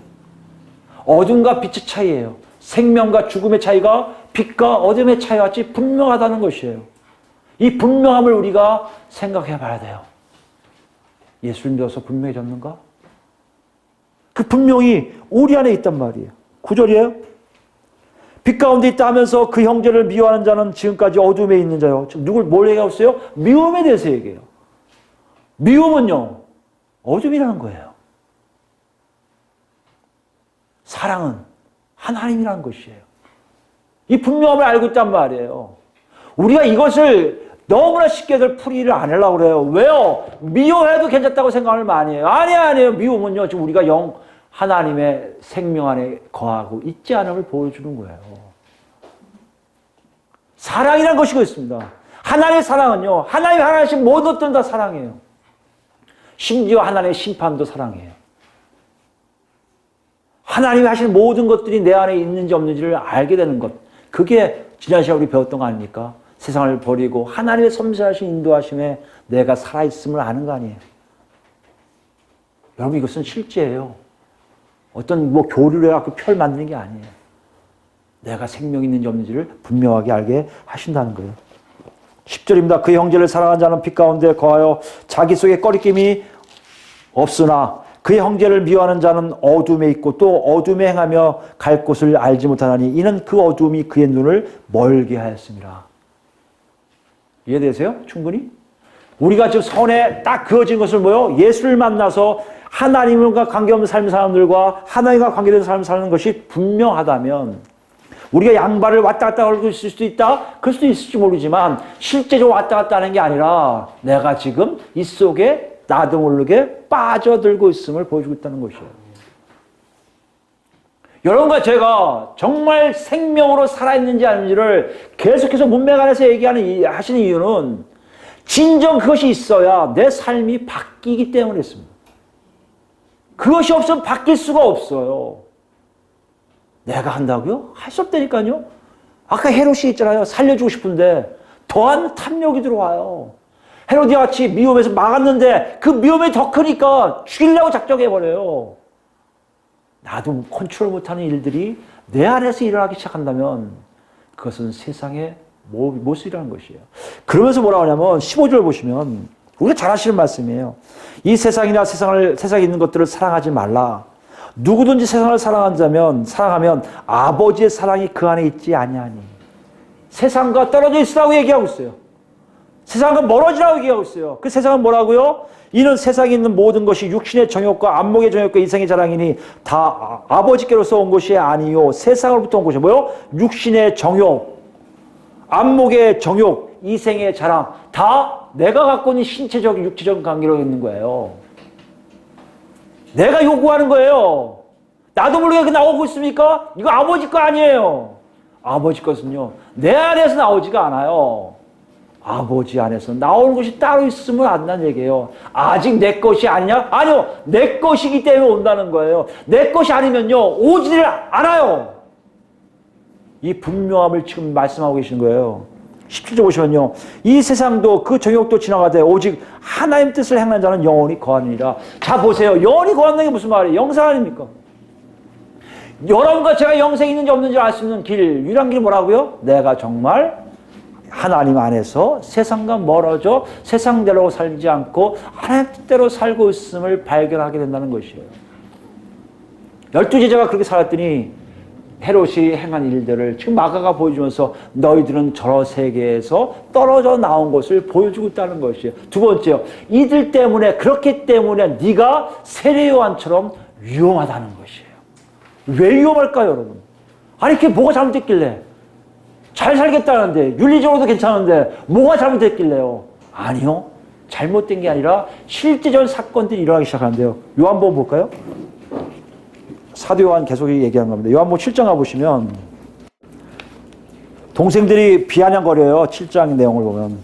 어둠과 빛의 차이예요. 생명과 죽음의 차이가 빛과 어둠의 차이와 같이 분명하다는 것이에요. 이 분명함을 우리가 생각해 봐야 돼요. 예수를 믿어서 분명해졌는가? 그 분명히 우리 안에 있단 말이에요. 9절이에요. 빛 가운데 있다 하면서 그 형제를 미워하는 자는 지금까지 어둠에 있는 자요. 누굴 뭘 얘기하고 있어요? 미움에 대해서 얘기해요. 미움은요, 어둠이라는 거예요. 사랑은 하나님이라는 것이에요. 이 분명함을 알고 있단 말이에요. 우리가 이것을 너무나 쉽게들 풀이를 안 하려고 그래요. 왜요? 미워해도 괜찮다고 생각을 많이 해요. 아니에요. 미움은요, 지금 우리가 하나님의 생명 안에 거하고 있지 않음을 보여주는 거예요. 사랑이라는 것이 있습니다. 하나님의 사랑은요, 하나님이 하나님 모든 것들은 다 사랑이에요. 심지어 하나님의 심판도 사랑이에요. 하나님이 하시는 모든 것들이 내 안에 있는지 없는지를 알게 되는 것. 그게 지난 시간에 우리 배웠던 거 아닙니까? 세상을 버리고 하나님의 섬세하신 인도하심에 내가 살아있음을 아는 거 아니에요. 여러분, 이것은 실제예요. 어떤 교류를 해갖고 별 만드는 게 아니에요. 내가 생명이 있는지 없는지를 분명하게 알게 하신다는 거예요. 10절입니다. 그 형제를 사랑하는 자는 빛 가운데 거하여 자기 속에 꺼리낌이 없으나 그의 형제를 미워하는 자는 어둠에 있고 또 어둠에 행하며 갈 곳을 알지 못하나니 이는 그 어둠이 그의 눈을 멀게 하였습니다. 이해되세요? 충분히? 우리가 지금 선에 딱 그어진 것을 뭐요? 예수를 만나서 하나님과 관계없는 삶을 사는 사람들과 하나님과 관계된 삶을 사는 것이 분명하다면 우리가 양발을 왔다 갔다 걸고 있을 수도 있다? 그럴 수도 있을지 모르지만 실제적으로 왔다 갔다 하는 게 아니라 내가 지금 이 속에 나도 모르게 빠져들고 있음을 보여주고 있다는 것이에요. 여러분과 제가 정말 생명으로 살아있는지 아닌지를 계속해서 문맥 안에서 하시는 이유는 진정 그것이 있어야 내 삶이 바뀌기 때문에 있습니다. 그것이 없으면 바뀔 수가 없어요. 내가 한다고요? 할 수 없다니까요. 아까 헤롯이 있잖아요. 살려주고 싶은데 더한 탐욕이 들어와요. 헤롯이 같이 미움에서 막았는데 그 미움이 더 크니까 죽이려고 작정해버려요. 나도 컨트롤 못하는 일들이 내 안에서 일어나기 시작한다면 그것은 세상의 모습이라는 것이에요. 그러면서 뭐라고 하냐면 15절 보시면 우리가 잘 아시는 말씀이에요. 이 세상이나 세상에 있는 것들을 사랑하지 말라. 누구든지 세상을 사랑하면 아버지의 사랑이 그 안에 있지 아니하니. 세상과 떨어져 있으라고 얘기하고 있어요. 세상과 멀어지라고 얘기하고 있어요. 그 세상은 뭐라고요? 이는 세상에 있는 모든 것이 육신의 정욕과 안목의 정욕과 이생의 자랑이니 다 아버지께로서 온 것이 아니요 세상으로부터 온 것이 뭐요? 육신의 정욕, 안목의 정욕, 이생의 자랑 다 내가 갖고 있는 신체적, 육체적 관계로 있는 거예요. 내가 요구하는 거예요. 나도 모르게 나오고 있습니까? 이거 아버지 거 아니에요. 아버지 것은요 내 안에서 나오지가 않아요. 아버지 안에서 나오는 것이 따로 있으면 안 된다는 얘기예요. 아직 내 것이 아니냐? 아니요. 내 것이기 때문에 온다는 거예요. 내 것이 아니면요. 오지를 않아요. 이 분명함을 지금 말씀하고 계시는 거예요. 17절 보시면요. 이 세상도 그 정욕도 지나가되 오직 하나님 뜻을 행하는 자는 영원히 거하느니라. 자 보세요. 영원히 거한다는 게 무슨 말이에요? 영생 아닙니까? 여러분과 제가 영생이 있는지 없는지 알 수 있는 길, 유일한 길이 뭐라고요? 내가 정말 하나님 안에서 세상과 멀어져 세상대로 살지 않고 하나님 뜻대로 살고 있음을 발견하게 된다는 것이에요. 12 제자가 그렇게 살았더니 헤롯이 행한 일들을 지금 마가가 보여주면서 너희들은 저 세계에서 떨어져 나온 것을 보여주고 있다는 것이에요. 두 번째요. 이들 때문에 그렇기 때문에 네가 세례 요한처럼 위험하다는 것이에요. 왜 위험할까요, 여러분? 아니 그게 뭐가 잘못됐길래? 잘 살겠다는데 윤리적으로도 괜찮은데 뭐가 잘못됐길래요? 아니요. 잘못된 게 아니라 실제적인 사건들이 일어나기 시작하는데요. 요한복음 볼까요? 사도 요한 계속 얘기한 겁니다. 요한복음 7장 가보시면 동생들이 비아냥거려요. 7장 내용을 보면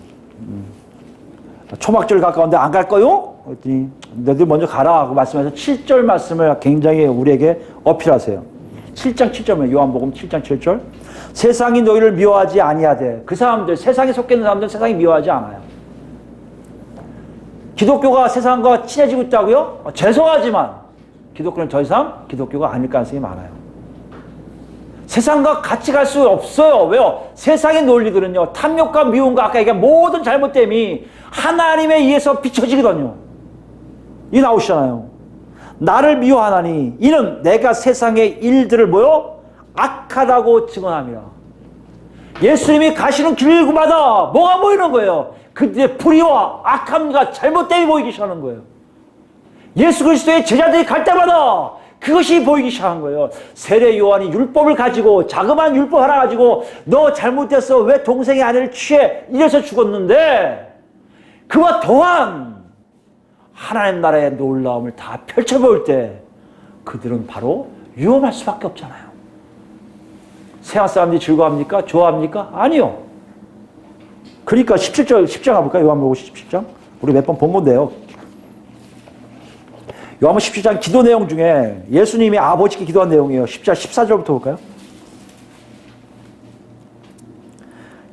초막절 가까운데 안 갈 거요? 그랬더니 너희들 먼저 가라 하고 말씀해서 7절 말씀을 굉장히 우리에게 어필하세요. 7장 7절은 요한복음 7장 7절 세상이 너희를 미워하지 아니하되 그 사람들 세상에 속해 있는 사람들은 세상이 미워하지 않아요. 기독교가 세상과 친해지고 있다고요? 죄송하지만 기독교는 더 이상 기독교가 아닐 가능성이 많아요. 세상과 같이 갈 수 없어요. 왜요? 세상의 논리들은요. 탐욕과 미움과 아까 얘기한 모든 잘못됨이 하나님에 의해서 비춰지거든요. 이 나오시잖아요. 나를 미워하나니 이는 내가 세상의 일들을 뭐요? 악하다고 증언함이라. 예수님이 가시는 길구마다 뭐가 보이는 거예요? 그들의 불의와 악함과 잘못됨이 보이기 시작하는 거예요. 예수 그리스도의 제자들이 갈 때마다 그것이 보이기 시작한 거예요. 세례 요한이 율법을 가지고 자그마한 율법 하나 가지고 너 잘못됐어 왜 동생의 아내를 취해 이래서 죽었는데 그와 더한 하나님 나라의 놀라움을 다 펼쳐볼 때 그들은 바로 위험할 수밖에 없잖아요. 세상 사람들이 즐거워합니까? 좋아합니까? 아니요. 그러니까 17장 가볼까요? 요한복음 17장 우리 몇 번 본 건데요. 요한복음 17장 기도 내용 중에 예수님이 아버지께 기도한 내용이에요. 10장 14절부터 볼까요?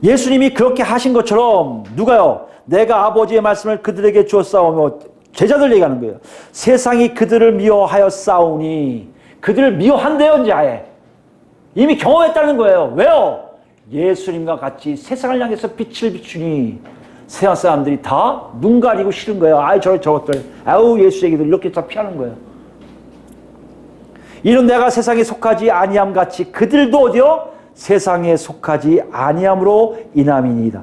예수님이 그렇게 하신 것처럼 누가요? 내가 아버지의 말씀을 그들에게 주었사오며 제자들 얘기하는 거예요. 세상이 그들을 미워하여 싸우니 그들을 미워한대요 이제 아예. 이미 경험했다는 거예요. 왜요? 예수님과 같이 세상을 향해서 빛을 비추니 세상 사람들이 다 눈 가리고 싫은 거예요. 아이 저것들 아우 예수 얘기들 이렇게 다 피하는 거예요. 이는 내가 세상에 속하지 아니함 같이 그들도 어디요? 세상에 속하지 아니함으로 인함이니이다.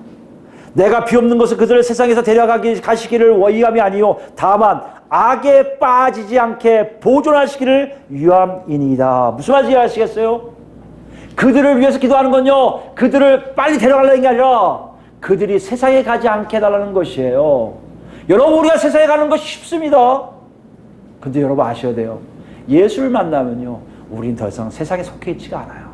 내가 비옵는 것은 그들을 세상에서 가시기를 원함이 아니요 다만 악에 빠지지 않게 보존하시기를 위함이니이다. 무슨 말인지 아시겠어요? 그들을 위해서 기도하는 건요 그들을 빨리 데려가려는 게 아니라 그들이 세상에 가지 않게 해달라는 것이에요. 여러분 우리가 세상에 가는 거 쉽습니다. 근데 여러분 아셔야 돼요. 예수를 만나면요 우린 더 이상 세상에 속해 있지가 않아요.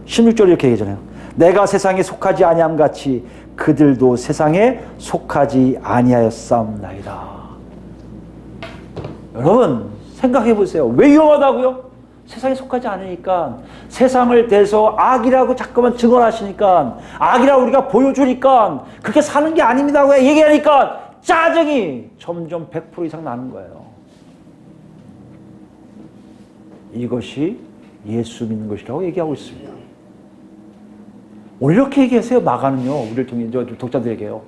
16절 이렇게 얘기하잖아요. 내가 세상에 속하지 아니함 같이 그들도 세상에 속하지 아니하였사옵나이다. 여러분 생각해 보세요. 왜 위험하다고요? 세상에 속하지 않으니까 세상을 대해서 악이라고 자꾸만 증언하시니까 악이라고 우리가 보여주니까 그렇게 사는 게 아닙니다 왜 얘기하니까 짜증이 점점 100% 이상 나는 거예요. 이것이 예수 믿는 것이라고 얘기하고 있습니다. 오늘 이렇게 얘기하세요. 마가는요 우리를 통해 독자들에게요.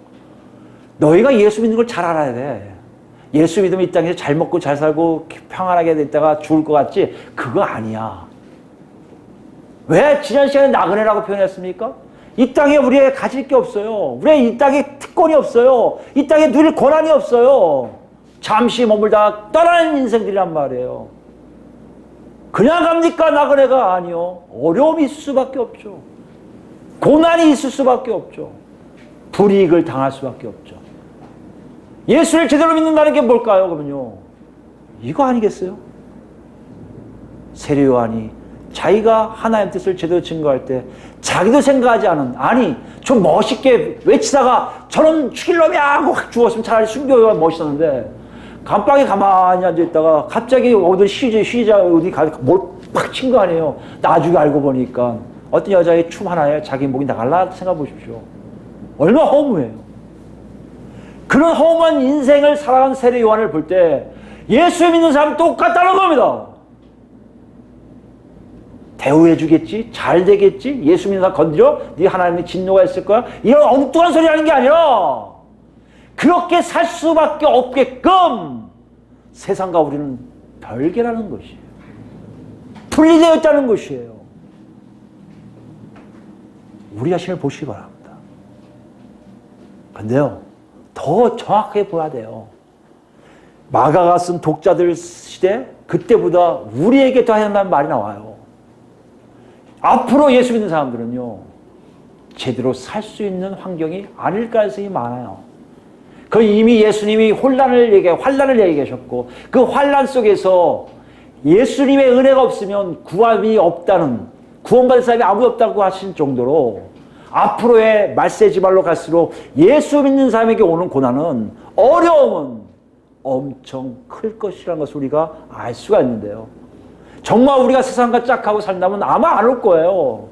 너희가 예수 믿는 걸 잘 알아야 돼. 예수 믿으면 이 땅에서 잘 먹고 잘 살고 평안하게 있다가 죽을 것 같지? 그거 아니야. 왜 지난 시간에 나그네라고 표현했습니까? 이 땅에 우리에게 가질 게 없어요. 우리의 이 땅에 특권이 없어요. 이 땅에 누릴 권한이 없어요. 잠시 머물다 떠나는 인생들이란 말이에요. 그냥 갑니까? 나그네가 아니요. 어려움이 있을 수밖에 없죠. 고난이 있을 수밖에 없죠. 불이익을 당할 수밖에 없죠. 예수를 제대로 믿는다는 게 뭘까요? 그러면요. 이거 아니겠어요? 세례 요한이 자기가 하나님의 뜻을 제대로 증거할 때 자기도 생각하지 않은 아니 좀 멋있게 외치다가 저런 죽일 놈이야 하고 확 죽었으면 차라리 순교가 멋있었는데 감방에 가만히 앉아있다가 갑자기 어디 쉬자 어디 팍 친 거 아니에요. 나중에 알고 보니까 어떤 여자의 춤 하나에 자기 목이 나갈라 생각해 보십시오. 얼마나 허무해요. 그런 허무한 인생을 살아간 세례 요한을 볼 때 예수 믿는 사람 똑같다는 겁니다. 대우해 주겠지? 잘 되겠지? 예수 믿는 사람 건드려? 네 하나님의 진노가 있을 거야? 이런 엉뚱한 소리 하는 게 아니라 그렇게 살 수밖에 없게끔 세상과 우리는 별개라는 것이에요. 분리되어 있다는 것이에요. 우리 자신을 보시기 바랍니다. 근데요, 더 정확하게 봐야 돼요. 마가가 쓴 독자들 시대, 그때보다 우리에게 더 해야 한다는 말이 나와요. 앞으로 예수 믿는 사람들은요, 제대로 살 수 있는 환경이 아닐 가능성이 많아요. 그 이미 예수님이 환란을 얘기하셨고, 그 환란 속에서 예수님의 은혜가 없으면 구원이 없다는, 구원받을 사람이 아무도 없다고 하신 정도로 앞으로의 말세지 말로 갈수록 예수 믿는 사람에게 오는 고난은, 어려움은 엄청 클 것이라는 것을 우리가 알 수가 있는데요. 정말 우리가 세상과 짝하고 산다면 아마 안 올 거예요.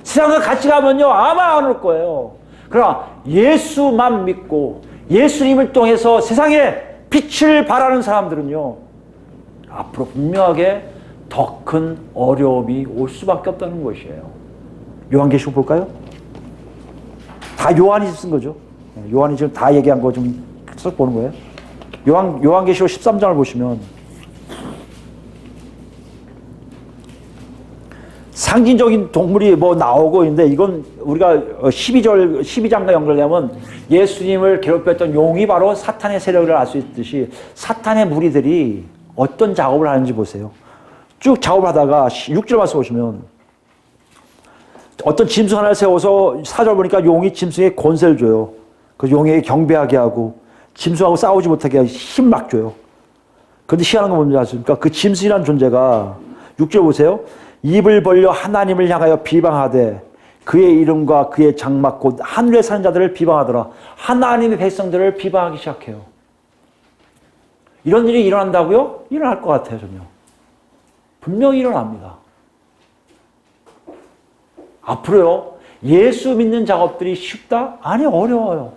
세상과 같이 가면요, 아마 안 올 거예요. 그러나 예수만 믿고 예수님을 통해서 세상에 빛을 발하는 사람들은요, 앞으로 분명하게 더 큰 어려움이 올 수밖에 없다는 것이에요. 요한계시록 볼까요? 다 요한이 쓴 거죠. 요한이 지금 다 얘기한 거 좀 쭉 보는 거예요. 요한계시록 13장을 보시면 상징적인 동물이 뭐 나오고 있는데, 이건 우리가 12장과 연결되면 예수님을 괴롭혔던 용이 바로 사탄의 세력을 알 수 있듯이 사탄의 무리들이 어떤 작업을 하는지 보세요. 쭉 작업을 하다가 6절 말씀 보시면 어떤 짐승 하나를 세워서 4절 보니까 용이 짐승에 권세를 줘요. 그 용에게 경배하게 하고 짐승하고 싸우지 못하게 하고 힘 막 줘요. 그런데 희한한 건 뭔지 아십니까? 그 짐승이라는 존재가 6절 보세요. 입을 벌려 하나님을 향하여 비방하되 그의 이름과 그의 장막 곧 하늘에 사는 자들을 비방하더라. 하나님의 백성들을 비방하기 시작해요. 이런 일이 일어난다고요? 일어날 것 같아요, 전혀. 분명히 일어납니다. 앞으로요, 예수 믿는 작업들이 쉽다? 아니, 어려워요.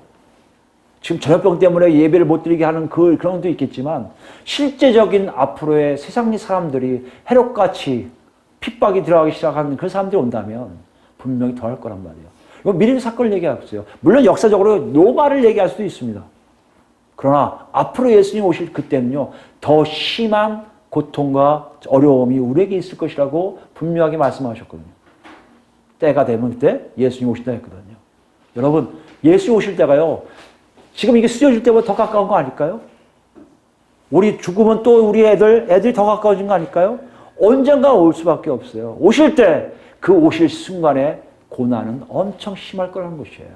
지금 전염병 때문에 예배를 못 드리게 하는 그런 것도 있겠지만, 실제적인 앞으로의 세상 사람들이 해롭같이 핍박이 들어가기 시작하는 그 사람들이 온다면 분명히 더 할 거란 말이에요. 이거 미리 사건을 얘기하고 있어요. 물론 역사적으로 노마를 얘기할 수도 있습니다. 그러나 앞으로 예수님 오실 그때는요, 더 심한 고통과 어려움이 우리에게 있을 것이라고 분명하게 말씀하셨거든요. 때가 되면 그때 예수님 오신다 했거든요. 여러분, 예수님 오실 때가요, 지금 이게 쓰여질 때보다 더 가까운 거 아닐까요? 우리 죽으면 또 우리 애들이 더 가까워진 거 아닐까요? 언젠가 올 수밖에 없어요. 오실 때, 그 오실 순간에 고난은 엄청 심할 거라는 것이에요.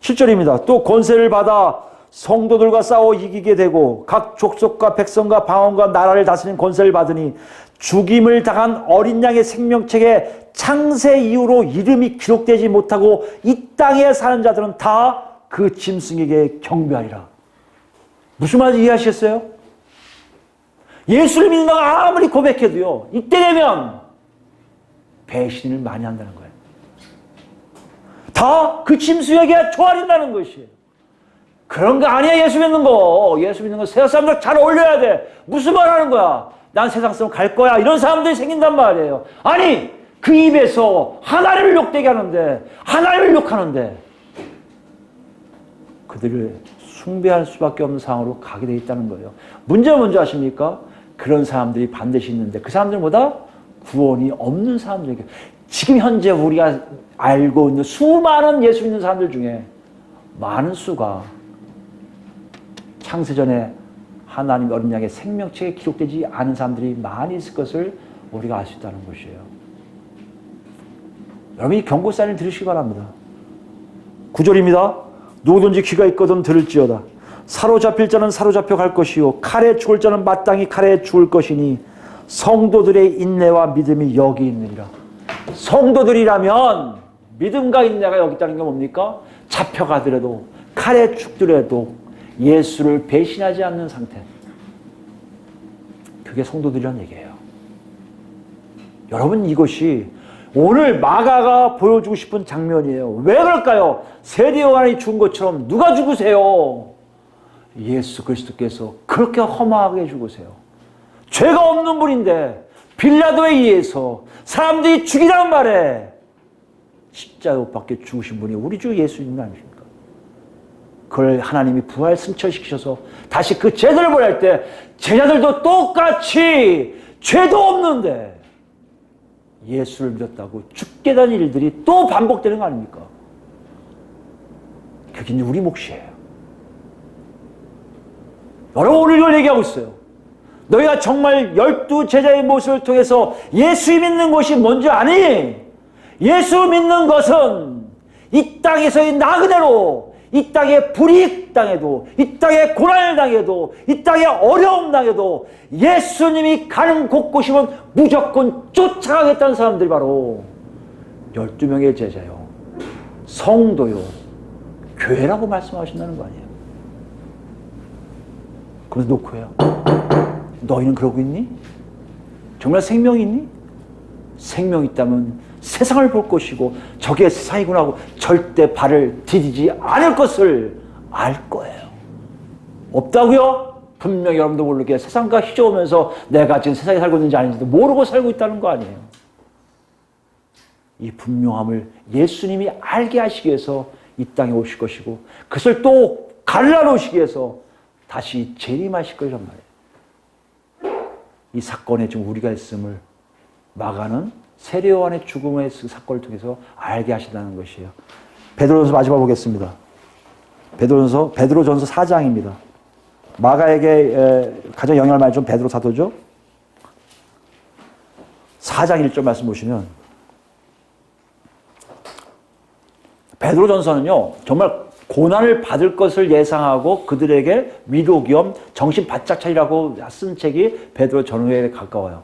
7절입니다. 또 권세를 받아 성도들과 싸워 이기게 되고 각 족속과 백성과 방언과 나라를 다스리는 권세를 받으니 죽임을 당한 어린 양의 생명책에 창세 이후로 이름이 기록되지 못하고 이 땅에 사는 자들은 다 그 짐승에게 경배하리라. 무슨 말인지 이해하시겠어요? 예수를 믿는다고 아무리 고백해도요, 이때 되면 배신을 많이 한다는 거예요. 다 그 짐승에게 조아린다는 것이에요. 그런 거 아니야, 예수 믿는 거. 예수 믿는 거 세상 사람들 잘 어울려야 돼. 무슨 말 하는 거야? 난 세상 사람 갈 거야. 이런 사람들이 생긴단 말이에요. 아니, 그 입에서 하나님을 욕되게 하는데, 하나님을 욕하는데, 그들을 숭배할 수밖에 없는 상황으로 가게 돼 있다는 거예요. 문제가 뭔지 아십니까? 그런 사람들이 반드시 있는데, 그 사람들보다 구원이 없는 사람들에게, 지금 현재 우리가 알고 있는 수많은 예수 믿는 사람들 중에 많은 수가 창세전에 하나님 어린 양의 생명책에 기록되지 않은 사람들이 많이 있을 것을 우리가 알 수 있다는 것이에요. 여러분이 경고사인을 들으시기 바랍니다. 9절입니다. 누구든지 귀가 있거든 들을지어다. 사로잡힐 자는 사로잡혀 갈 것이요 칼에 죽을 자는 마땅히 칼에 죽을 것이니 성도들의 인내와 믿음이 여기 있느니라. 성도들이라면 믿음과 인내가 여기 있다는 게 뭡니까? 잡혀가더라도 칼에 죽더라도 예수를 배신하지 않는 상태. 그게 성도들이란 얘기예요. 여러분, 이것이 오늘 마가가 보여주고 싶은 장면이에요. 왜 그럴까요? 세례 요한이 죽은 것처럼 누가 죽으세요? 예수 그리스도께서 그렇게 허망하게 죽으세요. 죄가 없는 분인데 빌라도에 의해서 사람들이 죽이란 말에 십자가 못 박혀 죽으신 분이 우리 주 예수님 아닙니까? 그걸 하나님이 부활 승천시키셔서 다시 그 제자를 보낼 때 제자들도 똑같이 죄도 없는데 예수를 믿었다고 죽게 된 일들이 또 반복되는 거 아닙니까? 그게 이제 우리 몫이에요. 여러분, 오늘 이걸 얘기하고 있어요. 너희가 정말 12제자의 모습을 통해서 예수 믿는 것이 뭔지 아니? 예수 믿는 것은 이 땅에서의 나그네로 이 땅에 불이익 당해도, 이 땅에 고난을 당해도, 이 땅에 어려움 당해도 예수님이 가는 곳곳이면 무조건 쫓아가겠다는 사람들이 바로 12명의 제자요, 성도요, 교회라고 말씀하신다는 거 아니에요. 그래서 놓고요, 너희는 그러고 있니? 정말 생명이 있니? 생명이 있다면 세상을 볼 것이고 저게 세상이구나 하고 절대 발을 디디지 않을 것을 알 거예요. 없다고요? 분명히 여러분도 모르게 세상과 휘저으면서 내가 지금 세상에 살고 있는지 아닌지도 모르고 살고 있다는 거 아니에요. 이 분명함을 예수님이 알게 하시기 위해서 이 땅에 오실 것이고 그것을 또 갈라놓으시기 위해서 다시 재림하실 거란 말이에요. 이 사건에 지금 우리가 있음을 마가는 세례 요한의 죽음의 사건을 통해서 알게 하신다는 것이에요. 베드로전서 마지막 보겠습니다. 베드로전서 4장입니다. 마가에게 가장 영향을 많이 준 베드로 사도죠. 4장 1절 말씀 보시면 베드로전서는요, 정말 고난을 받을 것을 예상하고 그들에게 위로 겸 정신 바짝 차리라고 쓴 책이 베드로 전후에 가까워요.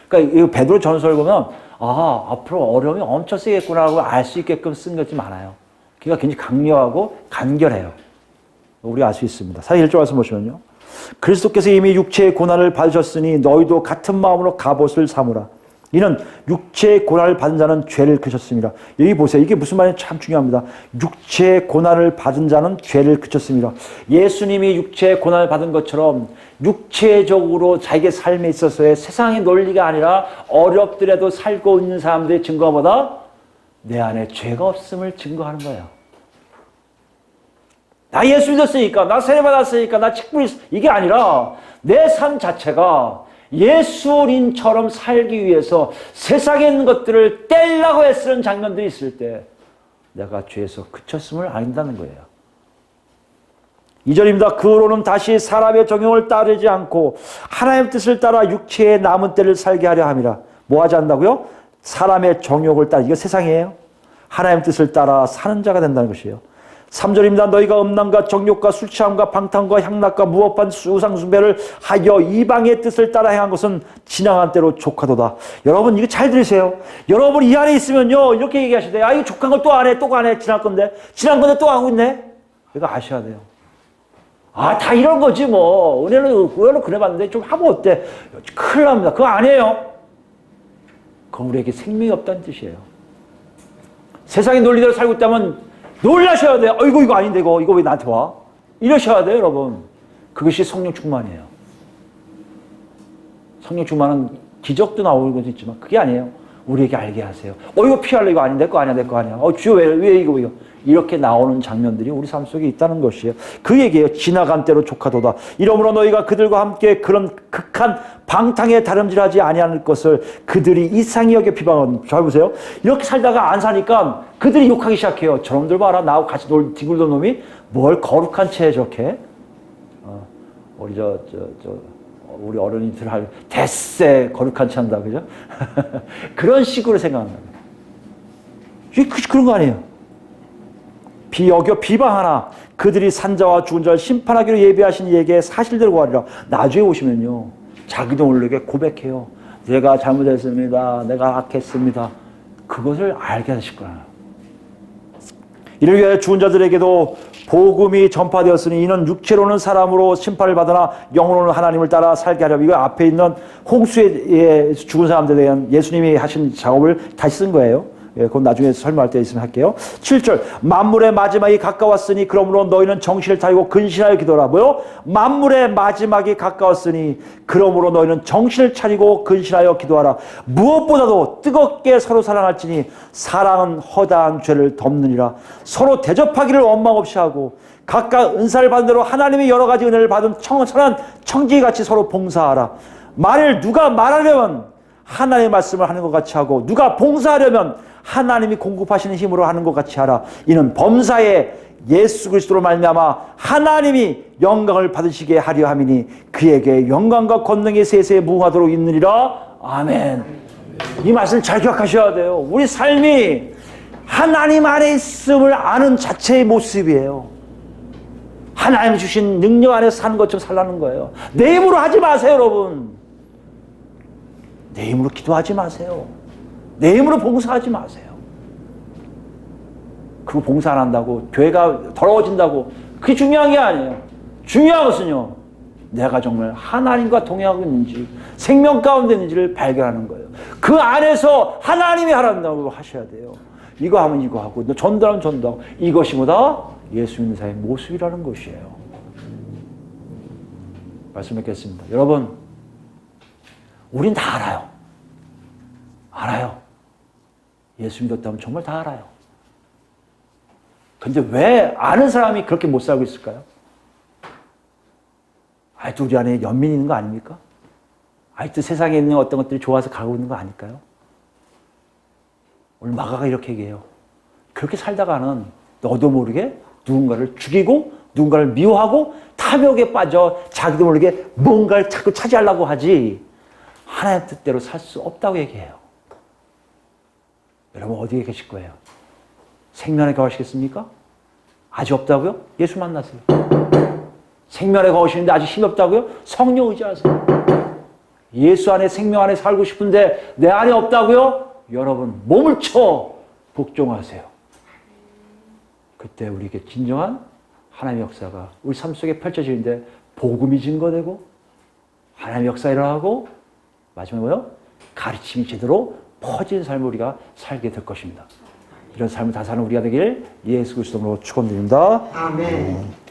그러니까 이 베드로 전서를 보면 앞으로 어려움이 엄청 세겠구나라고 알 수 있게끔 쓴 것이 많아요. 그러니까 굉장히 강력하고 간결해요. 우리가 알 수 있습니다. 1절 말씀 보시면요, 그리스도께서 이미 육체의 고난을 받으셨으니 너희도 같은 마음으로 갑옷을 삼으라. 이는 육체의 고난을 받은 자는 죄를 그쳤습니다. 여기 보세요. 이게 무슨 말인지 참 중요합니다. 육체의 고난을 받은 자는 죄를 그쳤습니다. 예수님이 육체의 고난을 받은 것처럼 육체적으로 자기의 삶에 있어서의 세상의 논리가 아니라 어렵더라도 살고 있는 사람들의 증거보다 내 안에 죄가 없음을 증거하는 거예요. 나 예수 믿었으니까, 나 세례 받았으니까, 나 책불이 이게 아니라 내 삶 자체가 예수님처럼 살기 위해서 세상에 있는 것들을 떼려고 애쓰는 장면들이 있을 때 내가 죄에서 그쳤음을 안다는 거예요. 2절입니다. 그로는 다시 사람의 정욕을 따르지 않고 하나님의 뜻을 따라 육체의 남은 때를 살게 하려 함이라. 뭐 하지 않는다고요? 사람의 정욕을 따라, 이거 세상이에요. 하나님의 뜻을 따라 사는 자가 된다는 것이에요. 3절입니다. 너희가 음란과 정욕과 술 취함과 방탕과 향락과 무법한 우상 숭배를 하여 이방의 뜻을 따라 행한 것은 지나간 때로 족하도다. 여러분 이거 잘 들으세요. 여러분 이 안에 있으면요 이렇게 얘기하시대. 이거 족한 걸 또 안 해, 또 안 해. 지난 건데 또 하고 있네. 이거 아셔야 돼요. 다 이런 거지 뭐. 은혜는 그래 봤는데 좀 하면 어때? 큰일 납니다. 그거 안 해요. 그건 우리에게 생명이 없다는 뜻이에요. 세상의 논리대로 살고 있다면 놀라셔야 돼요. 이거 아닌데 이거 왜 나한테 와? 이러셔야 돼요, 여러분. 그것이 성령 충만이에요. 성령 충만은 기적도 나오는 것도 있지만 그게 아니에요. 우리에게 알게 하세요. 이거 피할래, 이거 아닌데, 거 아니야, 내 거 아니야. 주여 왜 이거. 이렇게 나오는 장면들이 우리 삶 속에 있다는 것이에요. 그 얘기예요. 지나간 때로 족하도다. 이러므로 너희가 그들과 함께 그런 극한 방탕에 다름질하지 아니하는 것을 그들이 이상히 여겨 비방하는. 잘 보세요. 이렇게 살다가 안 사니까 그들이 욕하기 시작해요. 저놈들 봐라. 나하고 같이 뒹굴던 놈이 뭘 거룩한 채 저렇게. 우리 우리 어른이들 할 대세 거룩한 채 한다, 그죠? 그런 식으로 생각한다. 그런 거 아니에요. 비여겨 비방하나 그들이 산자와 죽은 자를 심판하기로 예비하신 이에게 사실대로 구하리라. 나중에 오시면요 자기도 모르게 고백해요. 제가 잘못했습니다. 내가 악했습니다. 그것을 알게 하실 거예요. 이를 위하여 죽은 자들에게도 복음이 전파되었으니 이는 육체로는 사람으로 심판을 받으나 영으로는 하나님을 따라 살게 하려. 이거 앞에 있는 홍수에 죽은 사람들에 대한 예수님이 하신 작업을 다시 쓴 거예요. 그건 나중에 설명할 때 있으면 할게요. 7절 만물의 마지막이 가까웠으니 그러므로 너희는 정신을 차리고 근신하여 기도하라. 뭐요? 만물의 마지막이 가까웠으니 그러므로 너희는 정신을 차리고 근신하여 기도하라. 무엇보다도 뜨겁게 서로 사랑할지니 사랑은 허다한 죄를 덮느니라. 서로 대접하기를 원망 없이 하고 각각 은사를 받은 대로 하나님의 여러 가지 은혜를 받은 청천한 청지기같이 서로 봉사하라. 만일 누가 말하려면 하나님의 말씀을 하는 것 같이 하고 누가 봉사하려면 하나님이 공급하시는 힘으로 하는 것 같이 하라. 이는 범사에 예수 그리스도로 말미암아 하나님이 영광을 받으시게 하려 함이니 그에게 영광과 권능이 세세에 무궁하도록 있느니라. 아멘. 이 말씀을 잘 기억하셔야 돼요. 우리 삶이 하나님 안에 있음을 아는 자체의 모습이에요. 하나님 주신 능력 안에서 사는 것처럼 살라는 거예요. 내 힘으로 하지 마세요, 여러분. 내 힘으로 기도하지 마세요. 내 힘으로 봉사하지 마세요. 그거 봉사 안 한다고 교회가 더러워진다고 그게 중요한 게 아니에요. 중요한 것은요, 내가 정말 하나님과 동행하고 있는지 생명 가운데 있는지를 발견하는 거예요. 그 안에서 하나님이 하란다고 하셔야 돼요. 이거 하면 이거 하고 너 전도하면 전도하고 이것이 뭐다? 예수 믿는 자의 모습이라는 것이에요. 말씀 뵙겠습니다. 여러분, 우린 다 알아요. 알아요. 예수 믿었다면 정말 다 알아요. 근데 왜 아는 사람이 그렇게 못 살고 있을까요? 아직도 우리 안에 연민이 있는 거 아닙니까? 아직도 세상에 있는 어떤 것들이 좋아서 가고 있는 거 아닐까요? 오늘 마가가 이렇게 얘기해요. 그렇게 살다가는 너도 모르게 누군가를 죽이고 누군가를 미워하고 탐욕에 빠져 자기도 모르게 뭔가를 자꾸 차지하려고 하지 하나님의 뜻대로 살 수 없다고 얘기해요. 여러분 어디에 계실 거예요? 생명에 거하시겠습니까? 아직 없다고요? 예수 만나세요. 생명에 거하시는데 아직 힘이 없다고요? 성령 의지하세요. 예수 안에 생명 안에 살고 싶은데 내 안에 없다고요? 여러분 몸을 쳐 복종하세요. 그때 우리에게 진정한 하나님의 역사가 우리 삶 속에 펼쳐지는데 복음이 증거되고 하나님의 역사 일어나고 마지막에 뭐요? 가르침이 제대로 퍼진 삶을 우리가 살게 될 것입니다. 이런 삶을 다 사는 우리가 되길 예수 그리스도로 축원드립니다. 아멘.